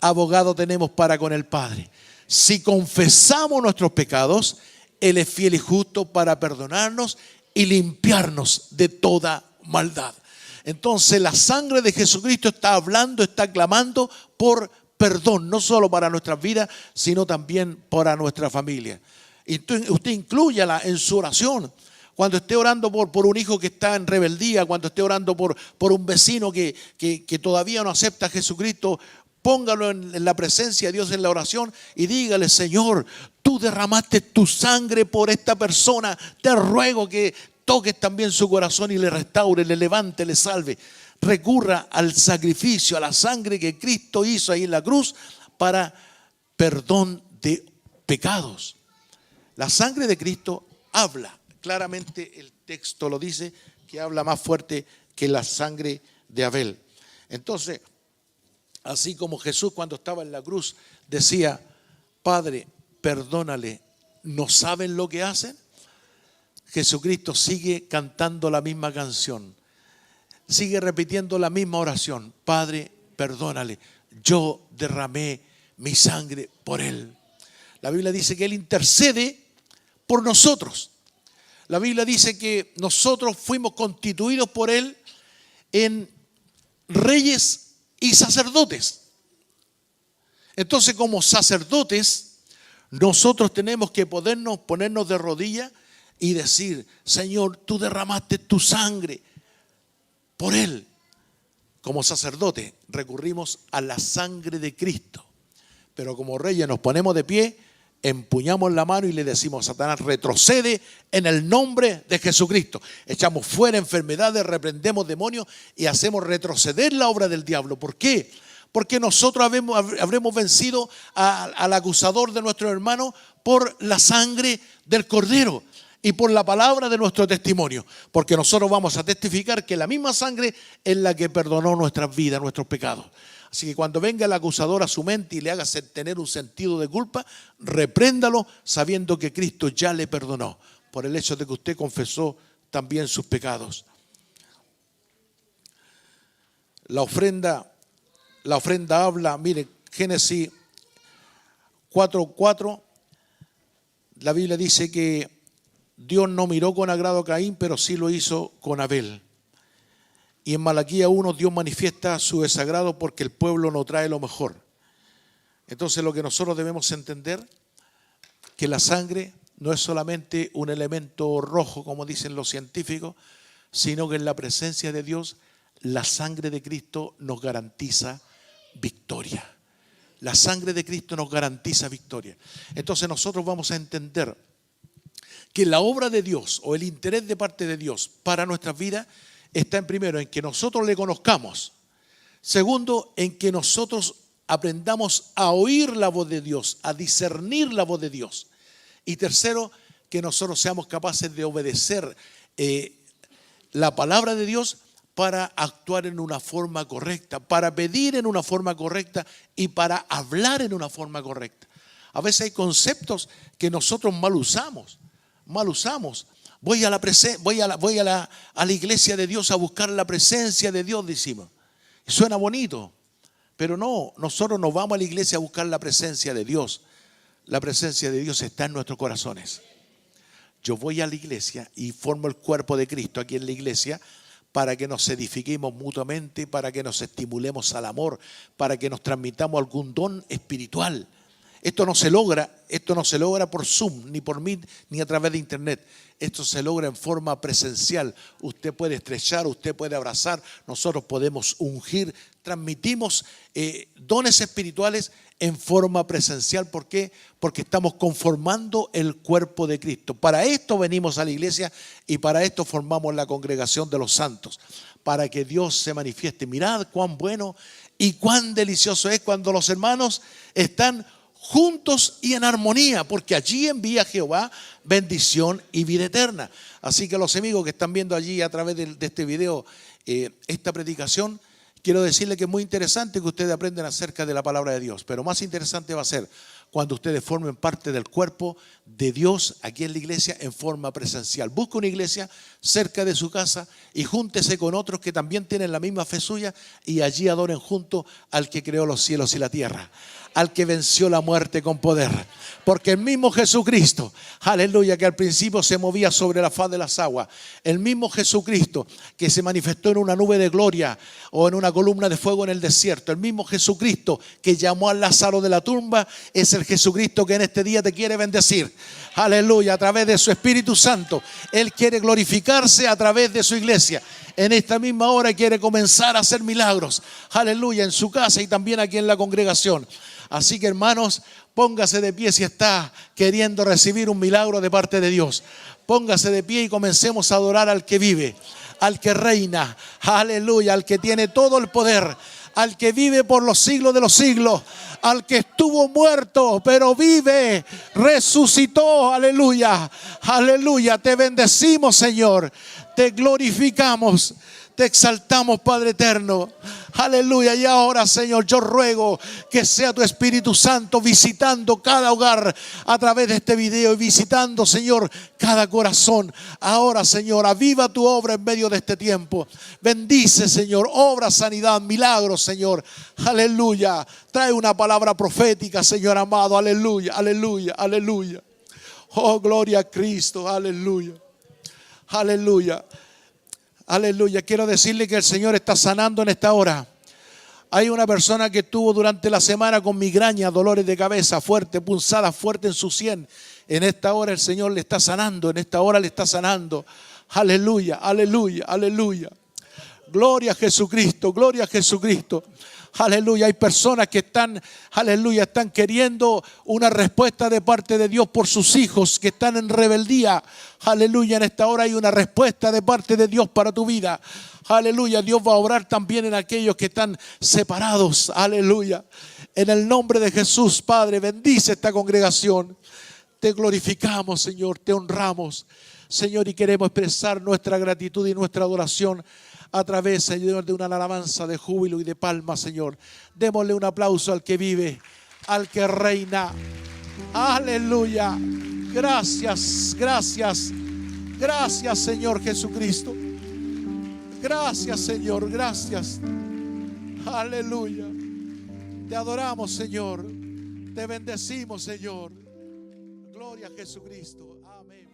S1: abogado tenemos para con el Padre. Si confesamos nuestros pecados, Él es fiel y justo para perdonarnos y limpiarnos de toda maldad. Entonces la sangre de Jesucristo está hablando, está clamando por perdón, no solo para nuestras vidas, sino también para nuestra familia. Y usted inclúyala en su oración. Cuando esté orando por un hijo que está en rebeldía, cuando esté orando por un vecino que todavía no acepta a Jesucristo, póngalo en la presencia de Dios en la oración y dígale: Señor, tú derramaste tu sangre por esta persona, te ruego que toques también su corazón y le restaure, le levante, le salve. Recurra al sacrificio, a la sangre que Cristo hizo ahí en la cruz para perdón de pecados. La sangre de Cristo habla, claramente el texto lo dice, que habla más fuerte que la sangre de Abel. Entonces, así como Jesús cuando estaba en la cruz decía: Padre, perdónale, ¿no saben lo que hacen? Jesucristo sigue cantando la misma canción, sigue repitiendo la misma oración: Padre, perdónale, yo derramé mi sangre por él. La Biblia dice que Él intercede por nosotros. La Biblia dice que nosotros fuimos constituidos por Él en reyes y sacerdotes. Entonces, como sacerdotes, nosotros tenemos que ponernos de rodillas y decir: Señor, tú derramaste tu sangre por Él. Como sacerdote recurrimos a la sangre de Cristo. Pero como reyes nos ponemos de pie, empuñamos la mano y le decimos: Satanás, retrocede en el nombre de Jesucristo. Echamos fuera enfermedades, reprendemos demonios y hacemos retroceder la obra del diablo. ¿Por qué? Porque nosotros habremos vencido al acusador de nuestro hermano por la sangre del Cordero y por la palabra de nuestro testimonio. Porque nosotros vamos a testificar que la misma sangre es la que perdonó nuestras vidas, nuestros pecados. Así que cuando venga el acusador a su mente y le haga tener un sentido de culpa, repréndalo sabiendo que Cristo ya le perdonó por el hecho de que usted confesó también sus pecados. La ofrenda habla, mire, Génesis 4:4, la Biblia dice que Dios no miró con agrado a Caín, pero sí lo hizo con Abel. Y en Malaquías 1 Dios manifiesta su desagrado porque el pueblo no trae lo mejor. Entonces lo que nosotros debemos entender, que la sangre no es solamente un elemento rojo, como dicen los científicos, sino que en la presencia de Dios, la sangre de Cristo nos garantiza victoria. La sangre de Cristo nos garantiza victoria. Entonces nosotros vamos a entender que la obra de Dios o el interés de parte de Dios para nuestras vidas está en primero en que nosotros le conozcamos. Segundo, en que nosotros aprendamos a oír la voz de Dios, a discernir la voz de Dios. Y tercero, que nosotros seamos capaces de obedecer la palabra de Dios para actuar en una forma correcta, para pedir en una forma correcta y para hablar en una forma correcta. A veces hay conceptos que nosotros mal usamos. Voy a la iglesia de Dios a buscar la presencia de Dios, decimos. Suena bonito, pero no, nosotros no vamos a la iglesia a buscar la presencia de Dios. La presencia de Dios está en nuestros corazones. Yo voy a la iglesia y formo el cuerpo de Cristo aquí en la iglesia para que nos edifiquemos mutuamente, para que nos estimulemos al amor, para que nos transmitamos algún don espiritual. Esto no se logra por Zoom, ni por Meet, ni a través de internet. Esto se logra en forma presencial. Usted puede estrechar, usted puede abrazar, nosotros podemos ungir, transmitimos dones espirituales en forma presencial. ¿Por qué? Porque estamos conformando el cuerpo de Cristo. Para esto venimos a la iglesia y para esto formamos la congregación de los santos. Para que Dios se manifieste. Mirad cuán bueno y cuán delicioso es cuando los hermanos están juntos y en armonía, porque allí envía Jehová bendición y vida eterna. Así que los amigos que están viendo allí a través de este video esta predicación, quiero decirles que es muy interesante que ustedes aprendan acerca de la palabra de Dios, pero más interesante va a ser cuando ustedes formen parte del cuerpo de Dios aquí en la iglesia en forma presencial. Busque una iglesia cerca de su casa y júntese con otros que también tienen la misma fe suya y allí adoren junto al que creó los cielos y la tierra, al que venció la muerte con poder. Porque el mismo Jesucristo, aleluya, que al principio se movía sobre la faz de las aguas, el mismo Jesucristo que se manifestó en una nube de gloria o en una columna de fuego en el desierto, el mismo Jesucristo que llamó a Lázaro de la tumba, es el Jesucristo que en este día te quiere bendecir. Aleluya, a través de su Espíritu Santo. Él quiere glorificarse a través de su iglesia. En esta misma hora quiere comenzar a hacer milagros. Aleluya, en su casa y también aquí en la congregación. Así que hermanos, póngase de pie si está queriendo recibir un milagro de parte de Dios. Póngase de pie y comencemos a adorar al que vive, al que reina, aleluya, al que tiene todo el poder, al que vive por los siglos de los siglos, al que estuvo muerto pero vive, resucitó, aleluya, aleluya. Te bendecimos, Señor, te glorificamos, te exaltamos, Padre eterno. Aleluya. Y ahora, Señor, yo ruego que sea tu Espíritu Santo visitando cada hogar a través de este video y visitando, Señor, cada corazón. Ahora, Señor, aviva tu obra en medio de este tiempo. Bendice, Señor, obra, sanidad, milagros, Señor. Aleluya. Trae una palabra profética, Señor amado. Aleluya, aleluya, aleluya. Oh, gloria a Cristo. Aleluya. Aleluya. Aleluya. Quiero decirle que el Señor está sanando en esta hora. Hay una persona que estuvo durante la semana con migraña, dolores de cabeza fuerte, punzadas fuerte en su sien. En esta hora el Señor le está sanando. En esta hora le está sanando. Aleluya, aleluya, aleluya. Gloria a Jesucristo, gloria a Jesucristo. Aleluya, hay personas que están, aleluya, están queriendo una respuesta de parte de Dios por sus hijos que están en rebeldía. Aleluya, en esta hora hay una respuesta de parte de Dios para tu vida. Aleluya, Dios va a obrar también en aquellos que están separados. Aleluya, en el nombre de Jesús, Padre, bendice esta congregación. Te glorificamos, Señor, te honramos, Señor, y queremos expresar nuestra gratitud y nuestra adoración a través, Señor, de una alabanza de júbilo y de palmas, Señor. Démosle un aplauso al que vive, al que reina. Aleluya. Gracias, gracias, gracias, Señor Jesucristo. Gracias, Señor, gracias. Aleluya. Te adoramos, Señor. Te bendecimos, Señor. Gloria a Jesucristo. Amén.